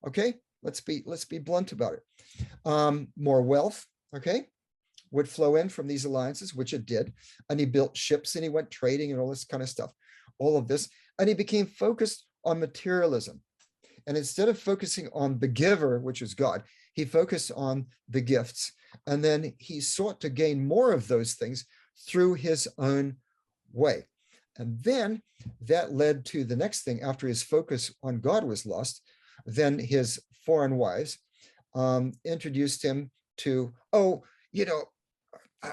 Okay, let's be blunt about it. More wealth, okay, would flow in from these alliances, which it did. And he built ships and he went trading and all this kind of stuff, all of this. And he became focused on materialism. And instead of focusing on the giver, which is God, he focused on the gifts. And then he sought to gain more of those things through his own way. And then that led to the next thing. After his focus on God was lost, then his foreign wives introduced him to,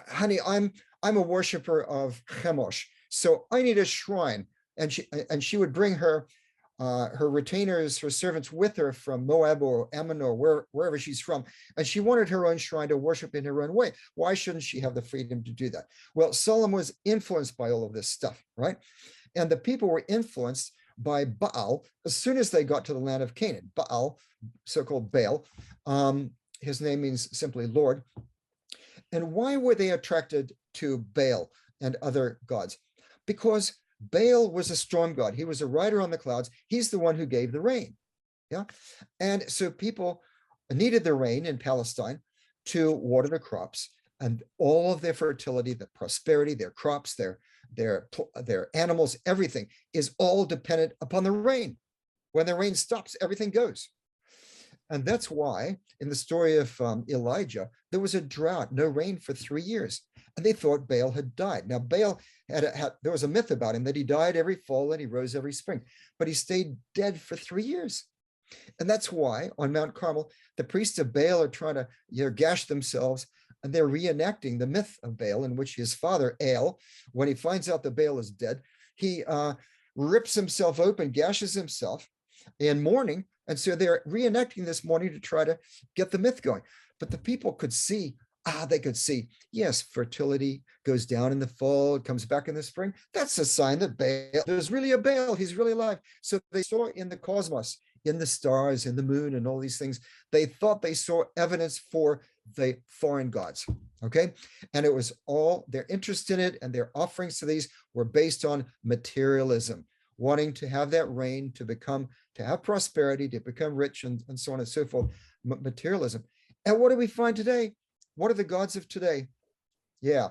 honey, I'm a worshiper of Chemosh, so I need a shrine. And she would bring her retainers, her servants with her from Moab or Ammon or wherever she's from. And she wanted her own shrine to worship in her own way. Why shouldn't she have the freedom to do that? Well, Solomon was influenced by all of this stuff, right? And the people were influenced by Baal as soon as they got to the land of Canaan. Baal, so-called Baal, his name means simply Lord. And why were they attracted to Baal and other gods? Because Baal was a storm god. He was a rider on the clouds. He's the one who gave the rain. Yeah. And so people needed the rain in Palestine to water the crops, and all of their fertility, the prosperity, their crops, their animals, everything is all dependent upon the rain. When the rain stops, everything goes. And that's why in the story of Elijah, there was a drought, no rain for 3 years. And they thought Baal had died. Now, Baal there was a myth about him that he died every fall and he rose every spring, but he stayed dead for 3 years. And that's why on Mount Carmel, the priests of Baal are trying to gash themselves, and they're reenacting the myth of Baal, in which his father, El, when he finds out that Baal is dead, he rips himself open, gashes himself in mourning. And so they're reenacting this mourning to try to get the myth going. But the people could see, yes, fertility goes down in the fall, it comes back in the spring. That's a sign that Baal, there's really a Baal, he's really alive. So they saw in the cosmos, in the stars, in the moon, and all these things, they thought they saw evidence for the foreign gods, okay? And it was all, their interest in it and their offerings to these were based on materialism, wanting to have that rain, to have prosperity, to become rich, and so on and so forth, materialism. And what do we find today? What are the gods of today? Yeah.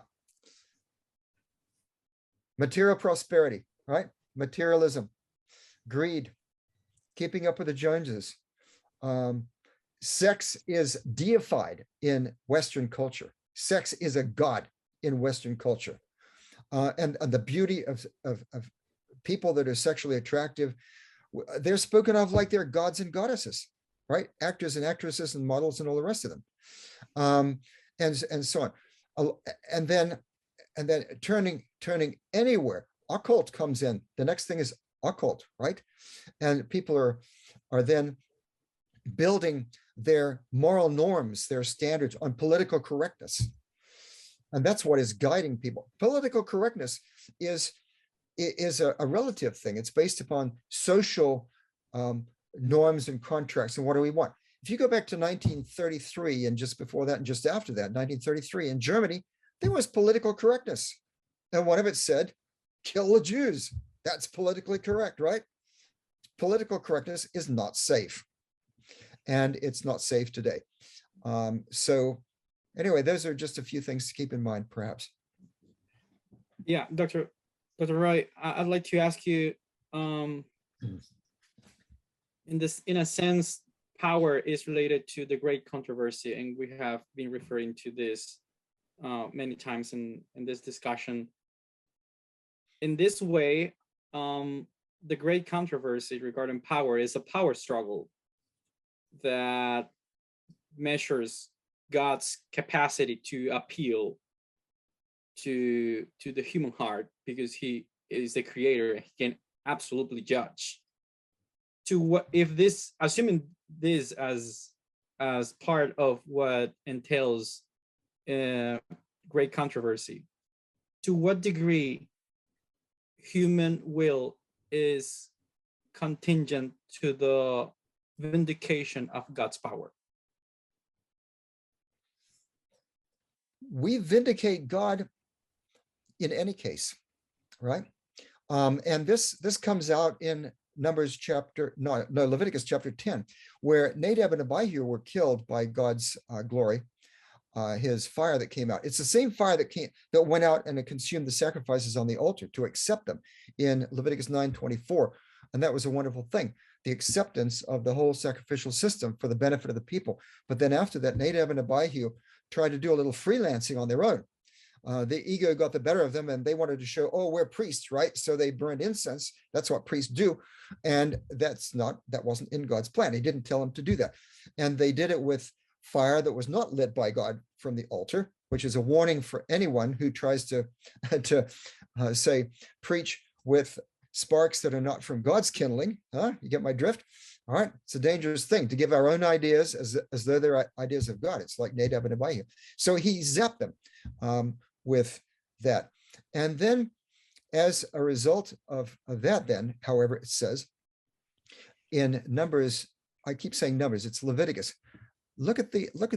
Material prosperity, right? Materialism, greed, keeping up with the Joneses. Sex is deified in Western culture. Sex is a god in Western culture. And the beauty of people that are sexually attractive, they're spoken of like they're gods and goddesses, right? Actors and actresses and models and all the rest of them. And so on. And then turning anywhere, occult comes in. The next thing is occult, right? And people are then building their moral norms, their standards on political correctness. And that's what is guiding people. Political correctness is a relative thing. It's based upon social norms and contracts. And what do we want? If you go back to 1933 and just before that and just after that, 1933 in Germany, there was political correctness. And one of it said, kill the Jews. That's politically correct, right? Political correctness is not safe. And it's not safe today. So anyway, those are just a few things to keep in mind, perhaps. Yeah, Dr. Roy, I'd like to ask you, in a sense, power is related to the great controversy, and we have been referring to this many times in this discussion. In this way, the great controversy regarding power is a power struggle that measures God's capacity to appeal to the human heart, because he is the creator. He can absolutely judge. To what, if this, assuming this as part of what entails great controversy, to what degree human will is contingent to the vindication of God's power? We vindicate God in any case, right? And this comes out in Leviticus chapter 10, where Nadab and Abihu were killed by God's glory, his fire that came out. It's the same fire that went out and it consumed the sacrifices on the altar to accept them in Leviticus 9:24. And that was a wonderful thing, the acceptance of the whole sacrificial system for the benefit of the people. But then after that, Nadab and Abihu tried to do a little freelancing on their own. The ego got the better of them, and they wanted to show, oh, we're priests, right? So they burned incense. That's what priests do. And that wasn't in God's plan. He didn't tell them to do that. And they did it with fire that was not lit by God from the altar, which is a warning for anyone who tries to preach with sparks that are not from God's kindling. You get my drift? All right. It's a dangerous thing to give our own ideas as though they're ideas of God. It's like Nadab and Abihu. So he zapped them with that. And then as a result of that, then, however, it says in Numbers, I keep saying Numbers, it's Leviticus. Look at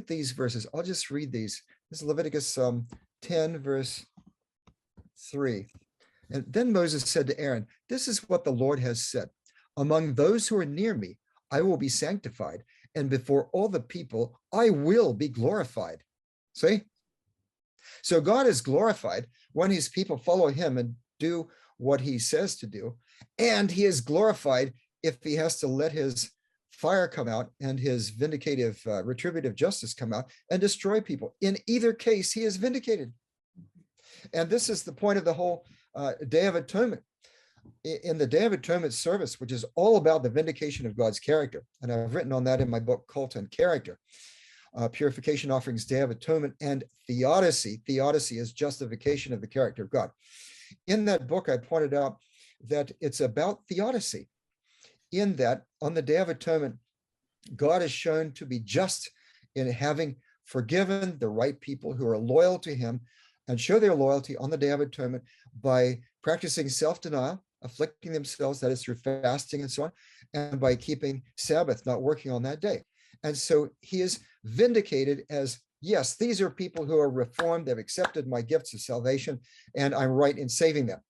these verses. I'll just read these. This is Leviticus 10, verse 3. And then Moses said to Aaron, this is what the Lord has said. Among those who are near me, I will be sanctified, and before all the people, I will be glorified. See? So God is glorified when his people follow him and do what he says to do. And he is glorified if he has to let his fire come out and his vindicative, retributive justice come out and destroy people. In either case, he is vindicated. And this is the point of the whole Day of Atonement. In the Day of Atonement service, which is all about the vindication of God's character, and I've written on that in my book, Cult and Character, Purification Offerings, Day of Atonement, and Theodicy. Theodicy is justification of the character of God. In that book, I pointed out that it's about theodicy, in that on the Day of Atonement, God is shown to be just in having forgiven the right people who are loyal to him, and show their loyalty on the Day of Atonement by practicing self-denial, afflicting themselves, that is through fasting and so on, and by keeping Sabbath, not working on that day. And so he is vindicated as, yes, these are people who are reformed, they've accepted my gifts of salvation, and I'm right in saving them.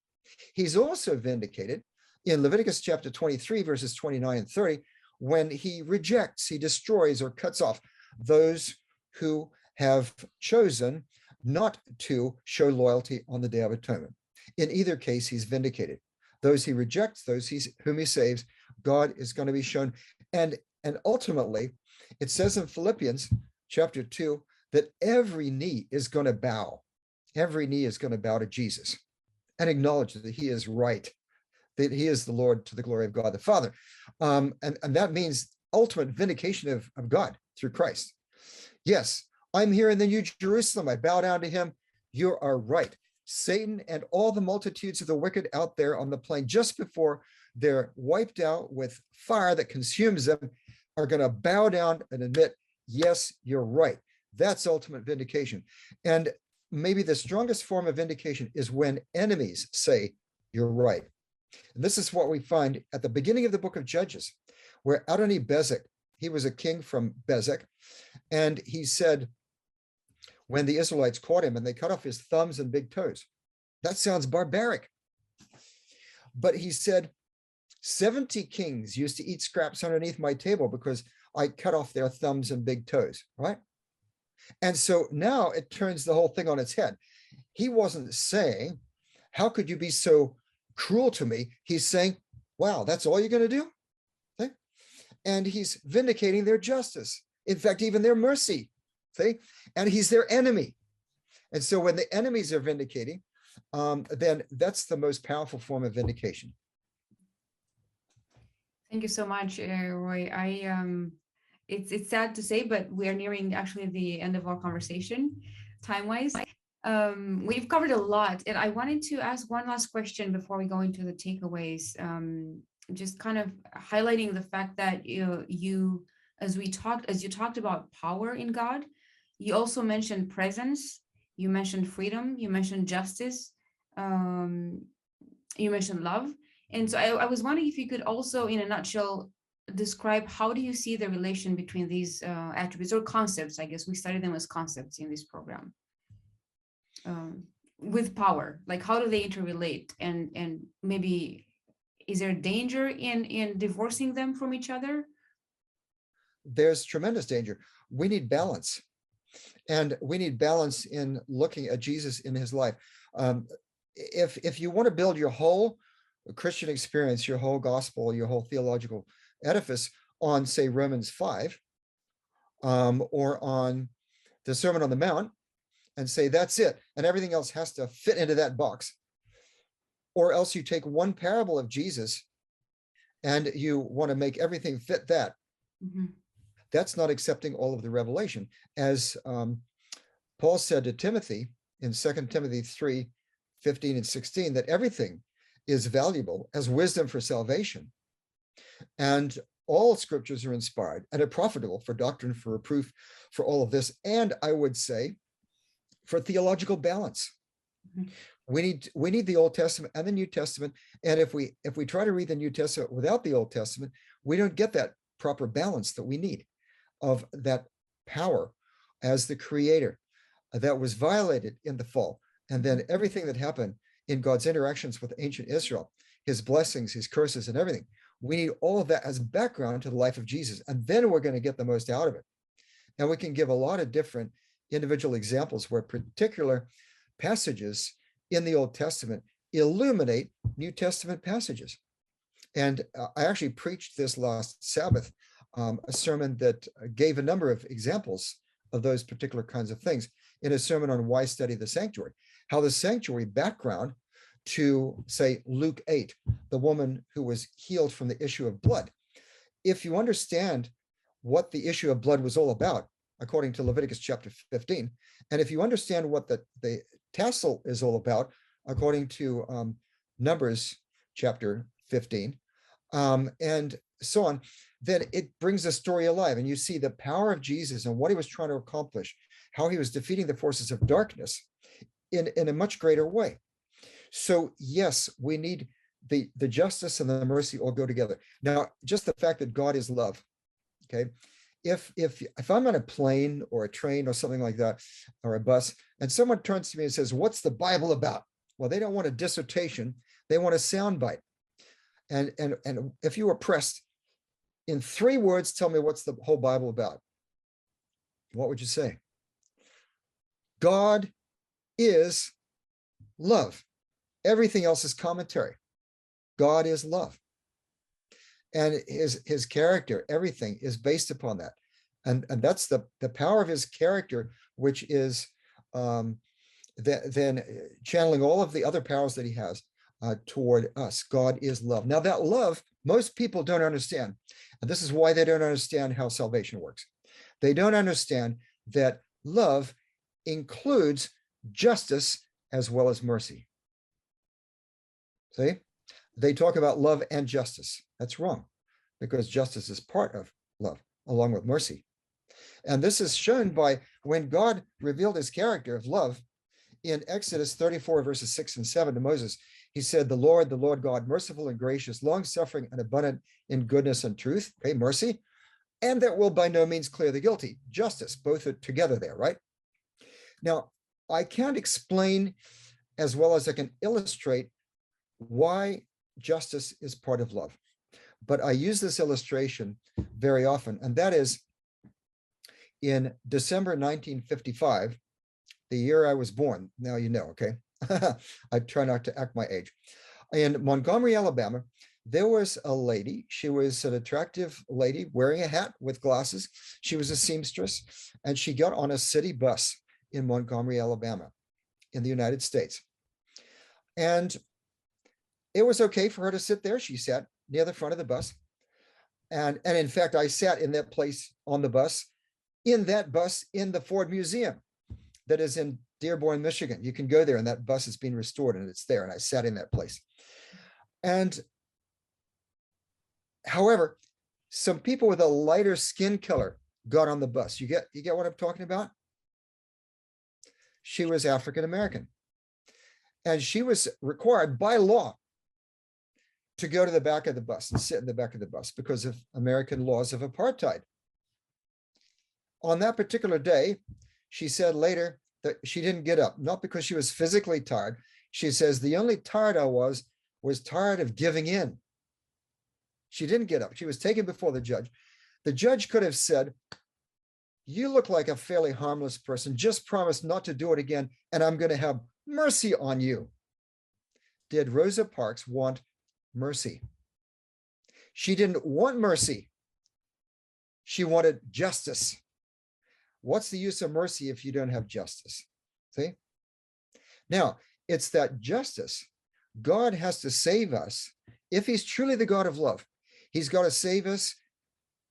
He's also vindicated in Leviticus chapter 23, verses 29 and 30, when he rejects, he destroys or cuts off those who have chosen not to show loyalty on the Day of Atonement. In either case, he's vindicated. Those he rejects, those whom he saves, God is going to be shown. And ultimately, it says in Philippians chapter 2 that every knee is going to bow. Every knee is going to bow to Jesus and acknowledge that he is right, that he is the Lord to the glory of God the Father. And that means ultimate vindication of God through Christ. Yes, I'm here in the New Jerusalem. I bow down to him. You are right. Satan and all the multitudes of the wicked out there on the plain, just before they're wiped out with fire that consumes them, are going to bow down and admit, yes, you're right. That's ultimate vindication. And maybe the strongest form of vindication is when enemies say, you're right. And this is what we find at the beginning of the book of Judges, where Adoni-Bezek, he was a king from Bezek, and he said, when the Israelites caught him and they cut off his thumbs and big toes, that sounds barbaric. But he said, 70 kings used to eat scraps underneath my table because I cut off their thumbs and big toes, right? And so now it turns the whole thing on its head. He wasn't saying, how could you be so cruel to me? He's saying, wow, that's all you're going to do? Okay? And he's vindicating their justice. In fact, even their mercy. See? And he's their enemy. And so when the enemies are vindicating, then that's the most powerful form of vindication. Thank you so much, Roy. It's sad to say, but we are nearing actually the end of our conversation, time-wise. We've covered a lot, and I wanted to ask one last question before we go into the takeaways. Just kind of highlighting the fact that as you talked about power in God, you also mentioned presence, you mentioned freedom, you mentioned justice, you mentioned love. And so I was wondering if you could also, in a nutshell, describe how do you see the relation between these attributes or concepts? I guess we study them as concepts in this program. With power, like how do they interrelate? And maybe is there danger in divorcing them from each other? There's tremendous danger. We need balance. And we need balance in looking at Jesus in his life. If you want to build your whole Christian experience, your whole gospel, your whole theological edifice on, say, Romans 5, or on the Sermon on the Mount, and say that's it, and everything else has to fit into that box, or else you take one parable of Jesus and you want to make everything fit that. Mm-hmm. That's not accepting all of the revelation. As Paul said to Timothy in 2 Timothy 3:15 and 16, that everything is valuable as wisdom for salvation. And all scriptures are inspired and are profitable for doctrine, for reproof, for all of this. And I would say for theological balance. Mm-hmm. We need the Old Testament and the New Testament. And if we try to read the New Testament without the Old Testament, we don't get that proper balance that we need of that power as the creator that was violated in the fall. And then everything that happened in God's interactions with ancient Israel, his blessings, his curses, and everything. We need all of that as background to the life of Jesus. And then we're going to get the most out of it. And we can give a lot of different individual examples where particular passages in the Old Testament illuminate New Testament passages. And I actually preached this last Sabbath, a sermon that gave a number of examples of those particular kinds of things in a sermon on why study the sanctuary, how the sanctuary background to, say, Luke 8, the woman who was healed from the issue of blood. If you understand what the issue of blood was all about, according to Leviticus chapter 15, and if you understand what the tassel is all about, according to Numbers chapter 15, and so on, then it brings the story alive. And you see the power of Jesus and what he was trying to accomplish, how he was defeating the forces of darkness in a much greater way. So yes, we need the justice and the mercy all go together. Now, just the fact that God is love, okay? If I'm on a plane or a train or something like that, or a bus, and someone turns to me and says, what's the Bible about? Well, they don't want a dissertation, they want a soundbite. And if you were pressed, in 3 words, tell me what's the whole Bible about, what would you say? God is love. Everything else is commentary. God is love. And his character, everything is based upon that. And that's the power of his character, which is then channeling all of the other powers that he has toward us. God is love. Now that love, most people don't understand. And this is why they don't understand how salvation works. They don't understand that love includes justice as well as mercy. See? They talk about love and justice. That's wrong, because justice is part of love, along with mercy. And this is shown by when God revealed his character of love in Exodus 34, verses 6 and 7 to Moses. He said, the Lord God, merciful and gracious, long-suffering and abundant in goodness and truth, okay, mercy, and that will by no means clear the guilty, justice, both are together there, right? Now, I can't explain as well as I can illustrate why justice is part of love, but I use this illustration very often, and that is in December 1955, the year I was born. Now you know, okay? I try not to act my age. In Montgomery, Alabama, there was a lady. She was an attractive lady wearing a hat with glasses. She was a seamstress, and she got on a city bus in Montgomery, Alabama, in the United States. And it was okay for her to sit there. She sat near the front of the bus. And in fact, I sat in that place on the bus, in the Ford Museum that is in Dearborn, Michigan. You can go there, and that bus has been restored, and it's there. And I sat in that place. And however, some people with a lighter skin color got on the bus. You get what I'm talking about? She was African American, and she was required by law to go to the back of the bus and sit in the back of the bus because of American laws of apartheid. On that particular day, she said later that she didn't get up, not because she was physically tired. She says, the only tired I was tired of giving in. She didn't get up. She was taken before the judge. The judge could have said, you look like a fairly harmless person. Just promise not to do it again, and I'm going to have mercy on you. Did Rosa Parks want mercy? She didn't want mercy. She wanted justice. What's the use of mercy if you don't have justice? See? Now, it's that justice. God has to save us. If he's truly the God of love, he's got to save us,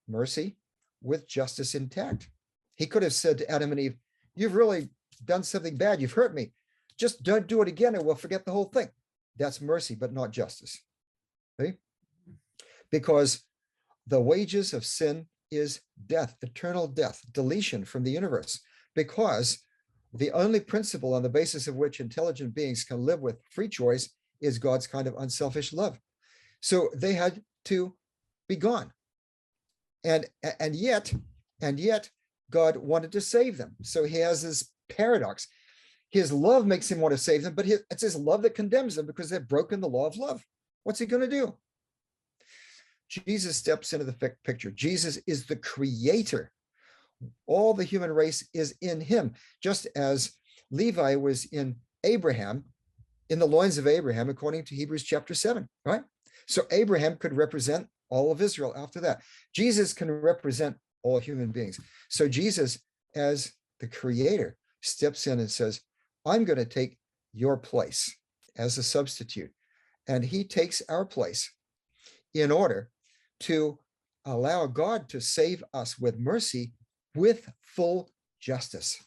mercy, with justice intact. He could have said to Adam and Eve, you've really done something bad. You've hurt me. Just don't do it again and we'll forget the whole thing. That's mercy, but not justice. See? Because the wages of sin is death, eternal death, deletion from the universe, because the only principle on the basis of which intelligent beings can live with free choice is God's kind of unselfish love. So they had to be gone. And yet God wanted to save them. So he has this paradox. His love makes him want to save them, but it's his love that condemns them because they've broken the law of love. What's he going to do? Jesus steps into the picture. Jesus is the creator. All the human race is in him, just as Levi was in Abraham, in the loins of Abraham, according to Hebrews chapter 7, right? So Abraham could represent all of Israel after that. Jesus can represent all human beings. So Jesus, as the creator, steps in and says, I'm going to take your place as a substitute. And he takes our place in order to allow God to save us with mercy, with full justice.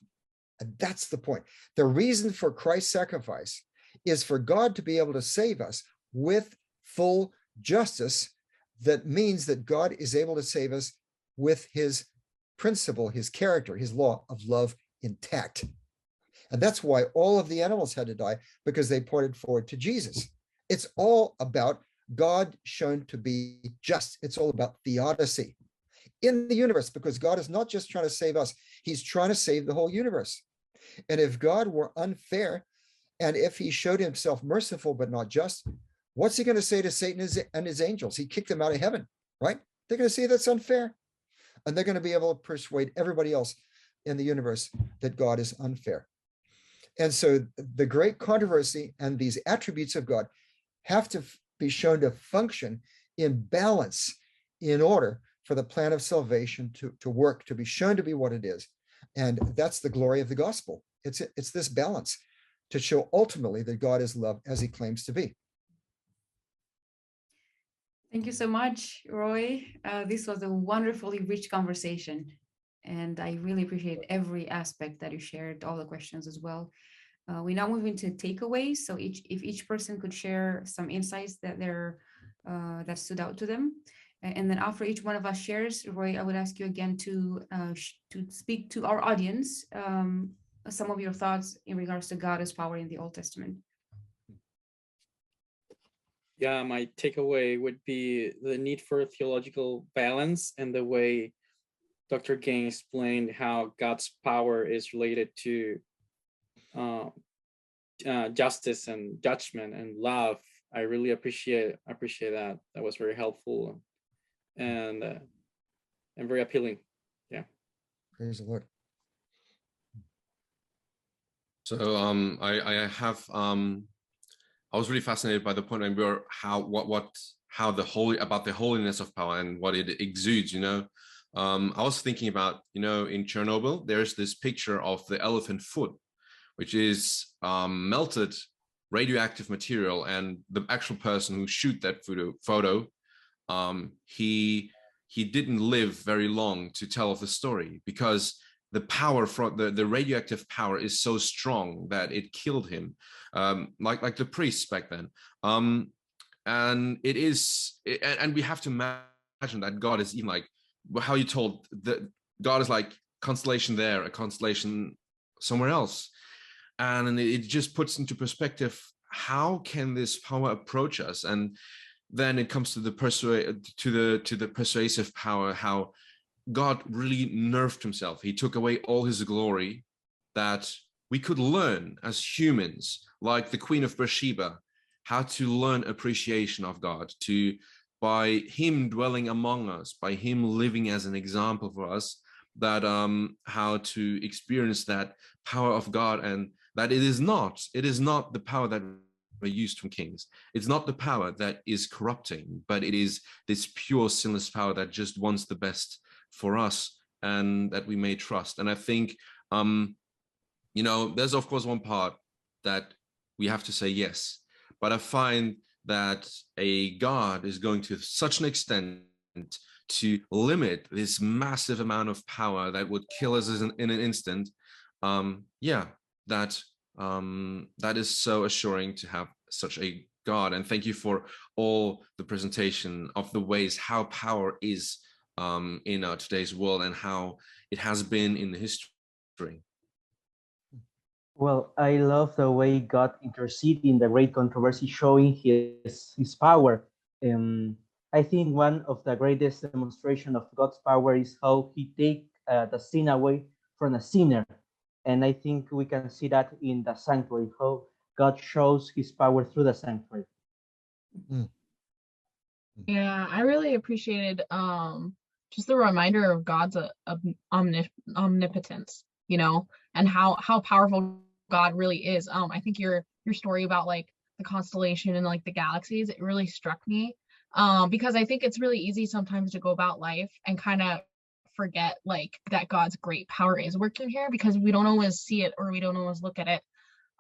And that's the point. The reason for Christ's sacrifice is for God to be able to save us with full justice. That means that God is able to save us with his principle, his character, his law of love intact. And that's why all of the animals had to die, because they pointed forward to Jesus. It's all about God shown to be just. It's all about theodicy in the universe, because God is not just trying to save us. He's trying to save the whole universe. And if God were unfair, and if he showed himself merciful but not just, what's he going to say to Satan and his angels? He kicked them out of heaven, right? They're going to say that's unfair. And they're going to be able to persuade everybody else in the universe that God is unfair. And so the great controversy and these attributes of God have to be shown to function in balance in order for the plan of salvation to work, to be shown to be what it is. And that's the glory of the gospel. It's this balance to show ultimately that God is love as he claims to be. Thank you so much, Roy. This was a wonderfully rich conversation, and I really appreciate every aspect that you shared, all the questions as well. We now move into takeaways. So if each person could share some insights that that stood out to them, and then after each one of us shares, Roy, I would ask you again to speak to our audience some of your thoughts in regards to God as power in the Old Testament. Yeah, my takeaway would be the need for theological balance and the way Dr. Gane explained how God's power is related to justice and judgment and love. I really appreciate that. That was very helpful and very appealing. Yeah. Praise the Lord. So I was really fascinated by the point where how the holiness of power and what it exudes. I was thinking about, in Chernobyl, there's this picture of the elephant foot, which is melted radioactive material, and the actual person who shoot that photo, he didn't live very long to tell of the story, because the power from the radioactive power is so strong that it killed him, like the priests back then. And we have to imagine that God is even like how you told that God is like constellation there, a constellation somewhere else. And it just puts into perspective, how can this power approach us? And then it comes to the persuasive power, how God really nerfed himself. He took away all his glory that we could learn as humans, like the Queen of Bathsheba, how to learn appreciation of God, by him dwelling among us, by him living as an example for us, that how to experience that power of God, and that it is not the power that are used from kings. It's not the power that is corrupting, but it is this pure sinless power that just wants the best for us and that we may trust. And I think there's of course one part that we have to say yes, but I find that a God is going to such an extent to limit this massive amount of power that would kill us in an instant. That is so assuring to have such a God. And thank you for all the presentation of the ways how power is in our today's world and how it has been in the history. Well, I love the way God interceded in the great controversy, showing his power. I think one of the greatest demonstration of God's power is how he takes the sin away from a sinner. And I think we can see that in the sanctuary, how God shows his power through the sanctuary. Yeah, I really appreciated just the reminder of God's omnipotence, and how powerful God really is. I think your story about like the constellation and like the galaxies, it really struck me, because I think it's really easy sometimes to go about life and kind of forget like that God's great power is working here, because we don't always see it or we don't always look at it.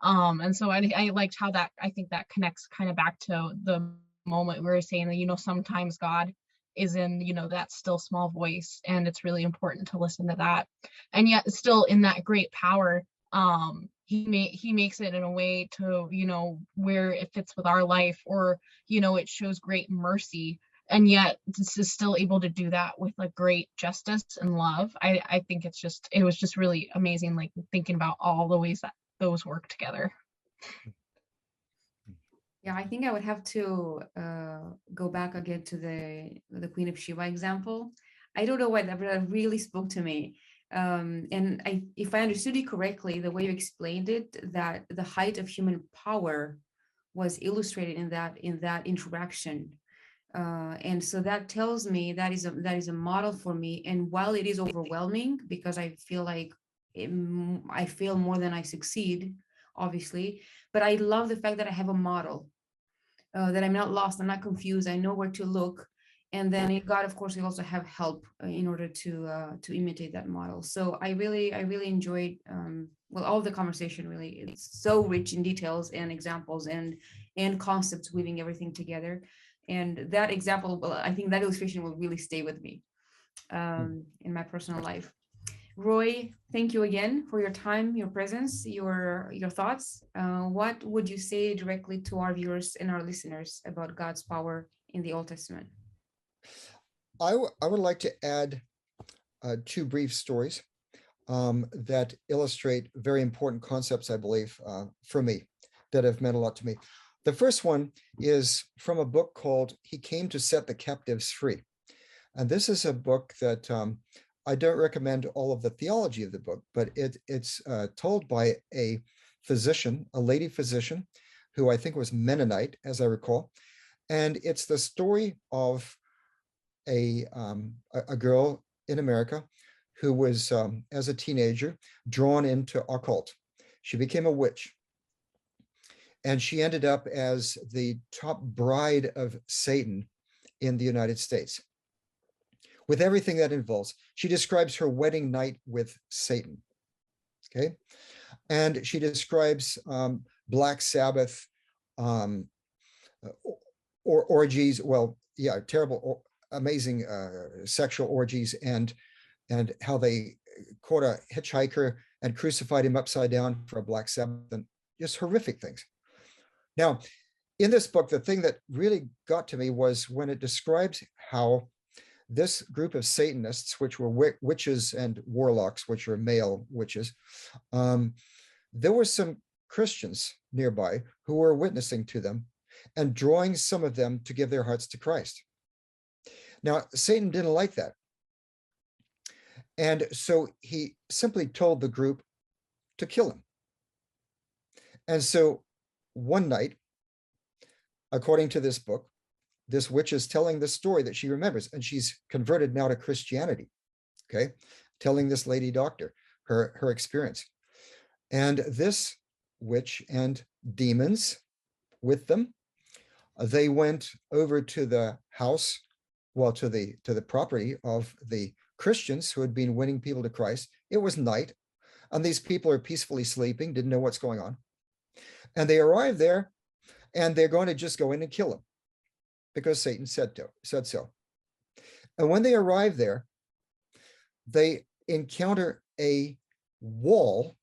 And so I liked how that, I think that connects kind of back to the moment we were saying that, sometimes God is in, that still small voice, and it's really important to listen to that. And yet still in that great power, he makes it in a way to, where it fits with our life, or, it shows great mercy. And yet this is still able to do that with like great justice and love. I think it was just really amazing, like thinking about all the ways that those work together. Yeah, I think I would have to go back again to the Queen of Sheba example. I don't know why that really spoke to me. And if I understood it correctly, the way you explained it, that the height of human power was illustrated in that interaction. And so that tells me that is a model for me. And while it is overwhelming, because I feel like I fail more than I succeed, obviously, but I love the fact that I have a model, that I'm not lost, I'm not confused, I know where to look. And then in God, of course, we also have help in order to imitate that model. So I really enjoyed well, all the conversation. Really, it's so rich in details and examples and concepts, weaving everything together. And that example, well, I think that illustration will really stay with me in my personal life. Roy, thank you again for your time, your presence, your thoughts. What would you say directly to our viewers and our listeners about God's power in the Old Testament? I would like to add two brief stories that illustrate very important concepts, I believe, for me, that have meant a lot to me. The first one is from a book called He Came to Set the Captives Free. And this is a book that I don't recommend all of the theology of the book, but it's told by a physician, a lady physician, who I think was Mennonite, as I recall. And it's the story of a girl in America who was, as a teenager, drawn into occult. She became a witch. And she ended up as the top bride of Satan in the United States, with everything that involves. She describes her wedding night with Satan. Okay. And she describes Black Sabbath or orgies. Well, yeah, terrible, amazing sexual orgies, and how they caught a hitchhiker and crucified him upside down for a Black Sabbath, and just horrific things. Now, in this book, the thing that really got to me was when it describes how this group of Satanists, which were witches and warlocks, which are male witches, there were some Christians nearby who were witnessing to them and drawing some of them to give their hearts to Christ. Now, Satan didn't like that. And so he simply told the group to kill him. And so one night, according to this book, this witch is telling the story that she remembers, and she's converted now to Christianity, okay? Telling this lady doctor her experience. And this witch and demons with them, they went over to the house, well, to the property of the Christians who had been winning people to Christ. It was night, and these people are peacefully sleeping, didn't know what's going on. And they arrived there, and they're going to just go in and kill him because Satan said so. And when they arrive there, they encounter a wall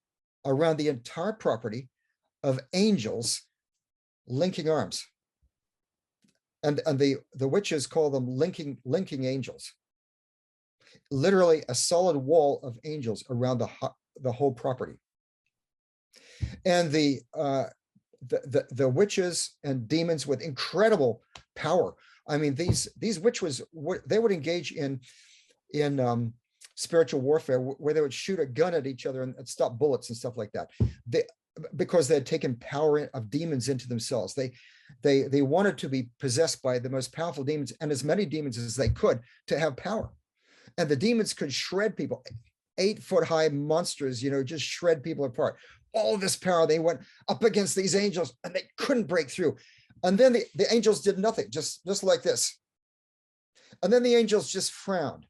around the entire property of angels linking arms. And the witches call them linking angels. Literally a solid wall of angels around the whole property. And the witches and demons with incredible power. I mean, these witches, they would engage in spiritual warfare where they would shoot a gun at each other and stop bullets and stuff like that. Because they had taken power of demons into themselves. They wanted to be possessed by the most powerful demons and as many demons as they could to have power. And the demons could shred people, 8-foot-high monsters, just shred people apart. All this power, they went up against these angels and they couldn't break through. And then the angels did nothing, just like this. And then the angels just frowned.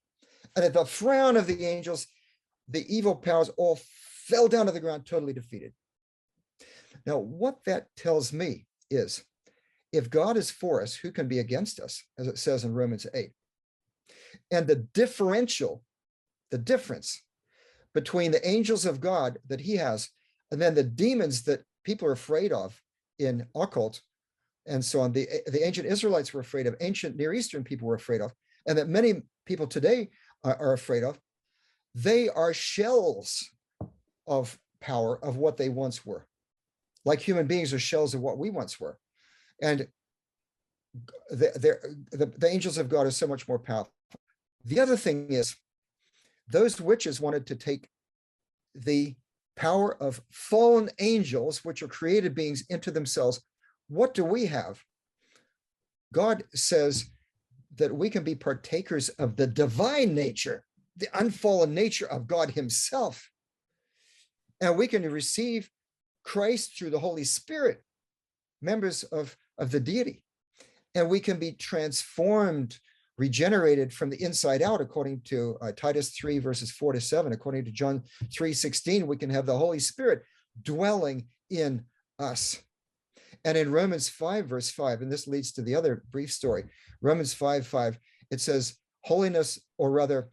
And at the frown of the angels, the evil powers all fell down to the ground, totally defeated. Now, what that tells me is, if God is for us, who can be against us, as it says in Romans 8? And the difference between the angels of God that he has and then the demons that people are afraid of in occult and so on, the ancient Israelites were afraid of, ancient Near Eastern people were afraid of, and that many people today are afraid of, they are shells of power of what they once were. Like human beings are shells of what we once were. And the angels of God are so much more powerful. The other thing is, those witches wanted to take the power of fallen angels, which are created beings, into themselves. What do we have? God says that we can be partakers of the divine nature, the unfallen nature of God himself. And we can receive Christ through the Holy Spirit, members of the deity. And we can be transformed regenerated from the inside out, according to Titus 3, verses 4-7. According to John 3:16, we can have the Holy Spirit dwelling in us. And in Romans 5, verse 5, and this leads to the other brief story, Romans 5:5, it says, holiness, or rather,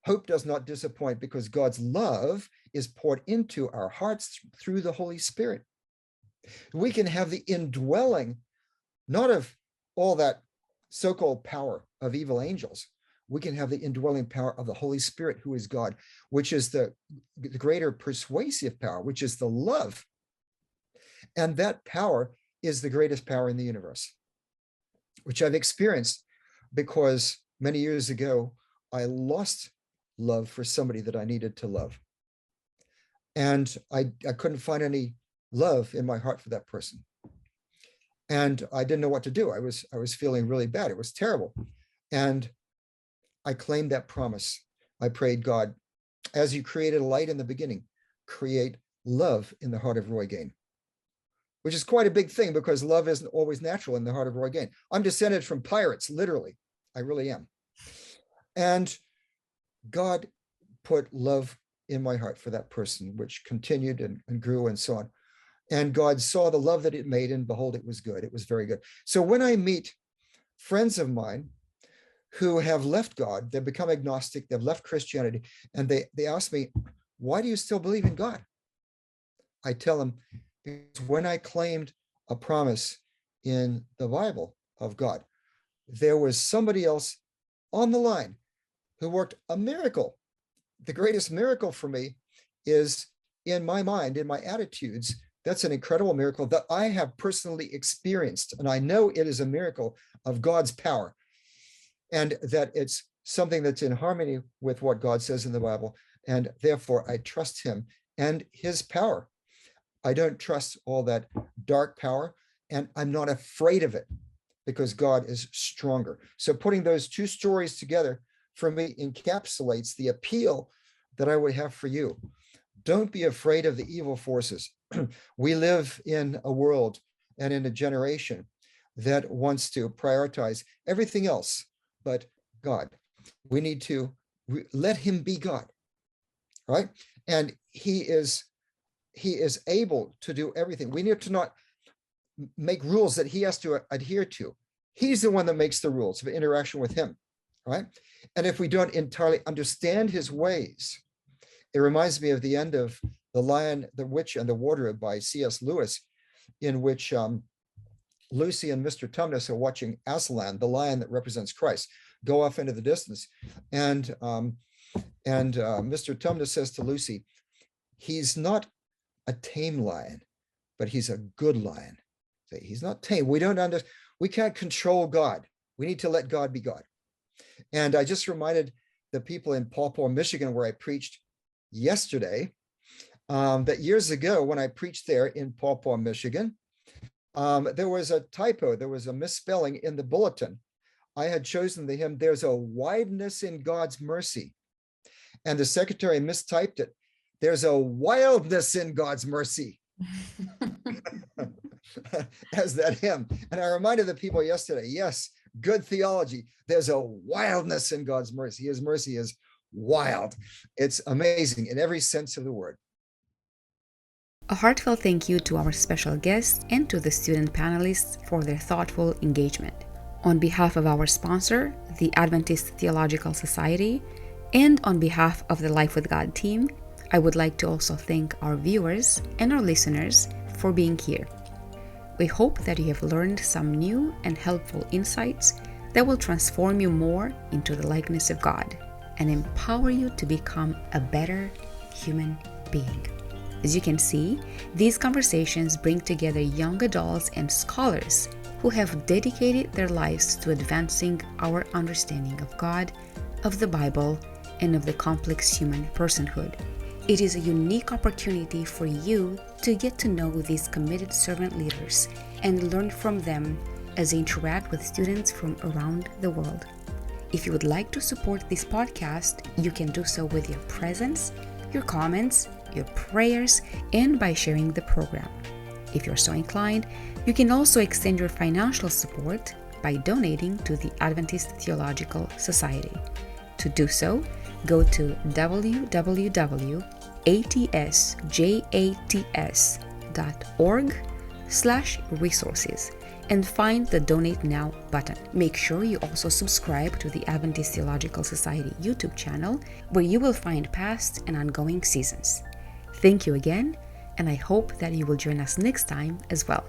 hope does not disappoint, because God's love is poured into our hearts through the Holy Spirit. We can have the indwelling, not of all that so-called power of evil angels. We can have the indwelling power of the Holy Spirit, who is God, which is the greater persuasive power, which is the love. And that power is the greatest power in the universe, which I've experienced because many years ago, I lost love for somebody that I needed to love. And I couldn't find any love in my heart for that person. And I didn't know what to do. I was feeling really bad. It was terrible. And I claimed that promise. I prayed, God, as you created a light in the beginning, create love in the heart of Roy Gane, which is quite a big thing because love isn't always natural in the heart of Roy Gane. I'm descended from pirates, literally. I really am. And God put love in my heart for that person, which continued and grew and so on. And God saw the love that it made, and behold, it was good. It was very good. So when I meet friends of mine who have left God, they've become agnostic, they've left Christianity, and they ask me, why do you still believe in God? I tell them, because when I claimed a promise in the Bible of God, there was somebody else on the line who worked a miracle. The greatest miracle for me is in my mind, in my attitudes. That's an incredible miracle that I have personally experienced. And I know it is a miracle of God's power, and that it's something that's in harmony with what God says in the Bible. And therefore, I trust him and his power. I don't trust all that dark power, and I'm not afraid of it because God is stronger. So putting those two stories together for me encapsulates the appeal that I would have for you. Don't be afraid of the evil forces. We live in a world and in a generation that wants to prioritize everything else but God. We need to let him be God, right? And he is able to do everything. We need to not make rules that he has to adhere to. He's the one that makes the rules of interaction with him, right? And if we don't entirely understand his ways, it reminds me of the end of The Lion, the Witch, and the Wardrobe by C.S. Lewis, in which Lucy and Mr. Tumnus are watching Aslan, the lion that represents Christ, go off into the distance. And Mr. Tumnus says to Lucy, he's not a tame lion, but he's a good lion. He's not tame. We can't control God. We need to let God be God. And I just reminded the people in Paw Paw, Michigan, where I preached yesterday, that years ago when I preached there in Paw Paw, Michigan, there was a typo, there was a misspelling in the bulletin. I had chosen the hymn, "There's a Wideness in God's Mercy." And the secretary mistyped it. "There's a wildness in God's mercy." As that hymn. And I reminded the people yesterday, yes, good theology. There's a wildness in God's mercy. His mercy is wild. It's amazing in every sense of the word. A heartfelt thank you to our special guests and to the student panelists for their thoughtful engagement. On behalf of our sponsor, the Adventist Theological Society, and on behalf of the Life with God team, I would like to also thank our viewers and our listeners for being here. We hope that you have learned some new and helpful insights that will transform you more into the likeness of God and empower you to become a better human being. As you can see, these conversations bring together young adults and scholars who have dedicated their lives to advancing our understanding of God, of the Bible, and of the complex human personhood. It is a unique opportunity for you to get to know these committed servant leaders and learn from them as they interact with students from around the world. If you would like to support this podcast, you can do so with your presence, your comments, your prayers, and by sharing the program. If you're so inclined, you can also extend your financial support by donating to the Adventist Theological Society. To do so, go to www.atsjats.org/resources and find the Donate Now button. Make sure you also subscribe to the Adventist Theological Society YouTube channel, where you will find past and ongoing seasons. Thank you again, and I hope that you will join us next time as well.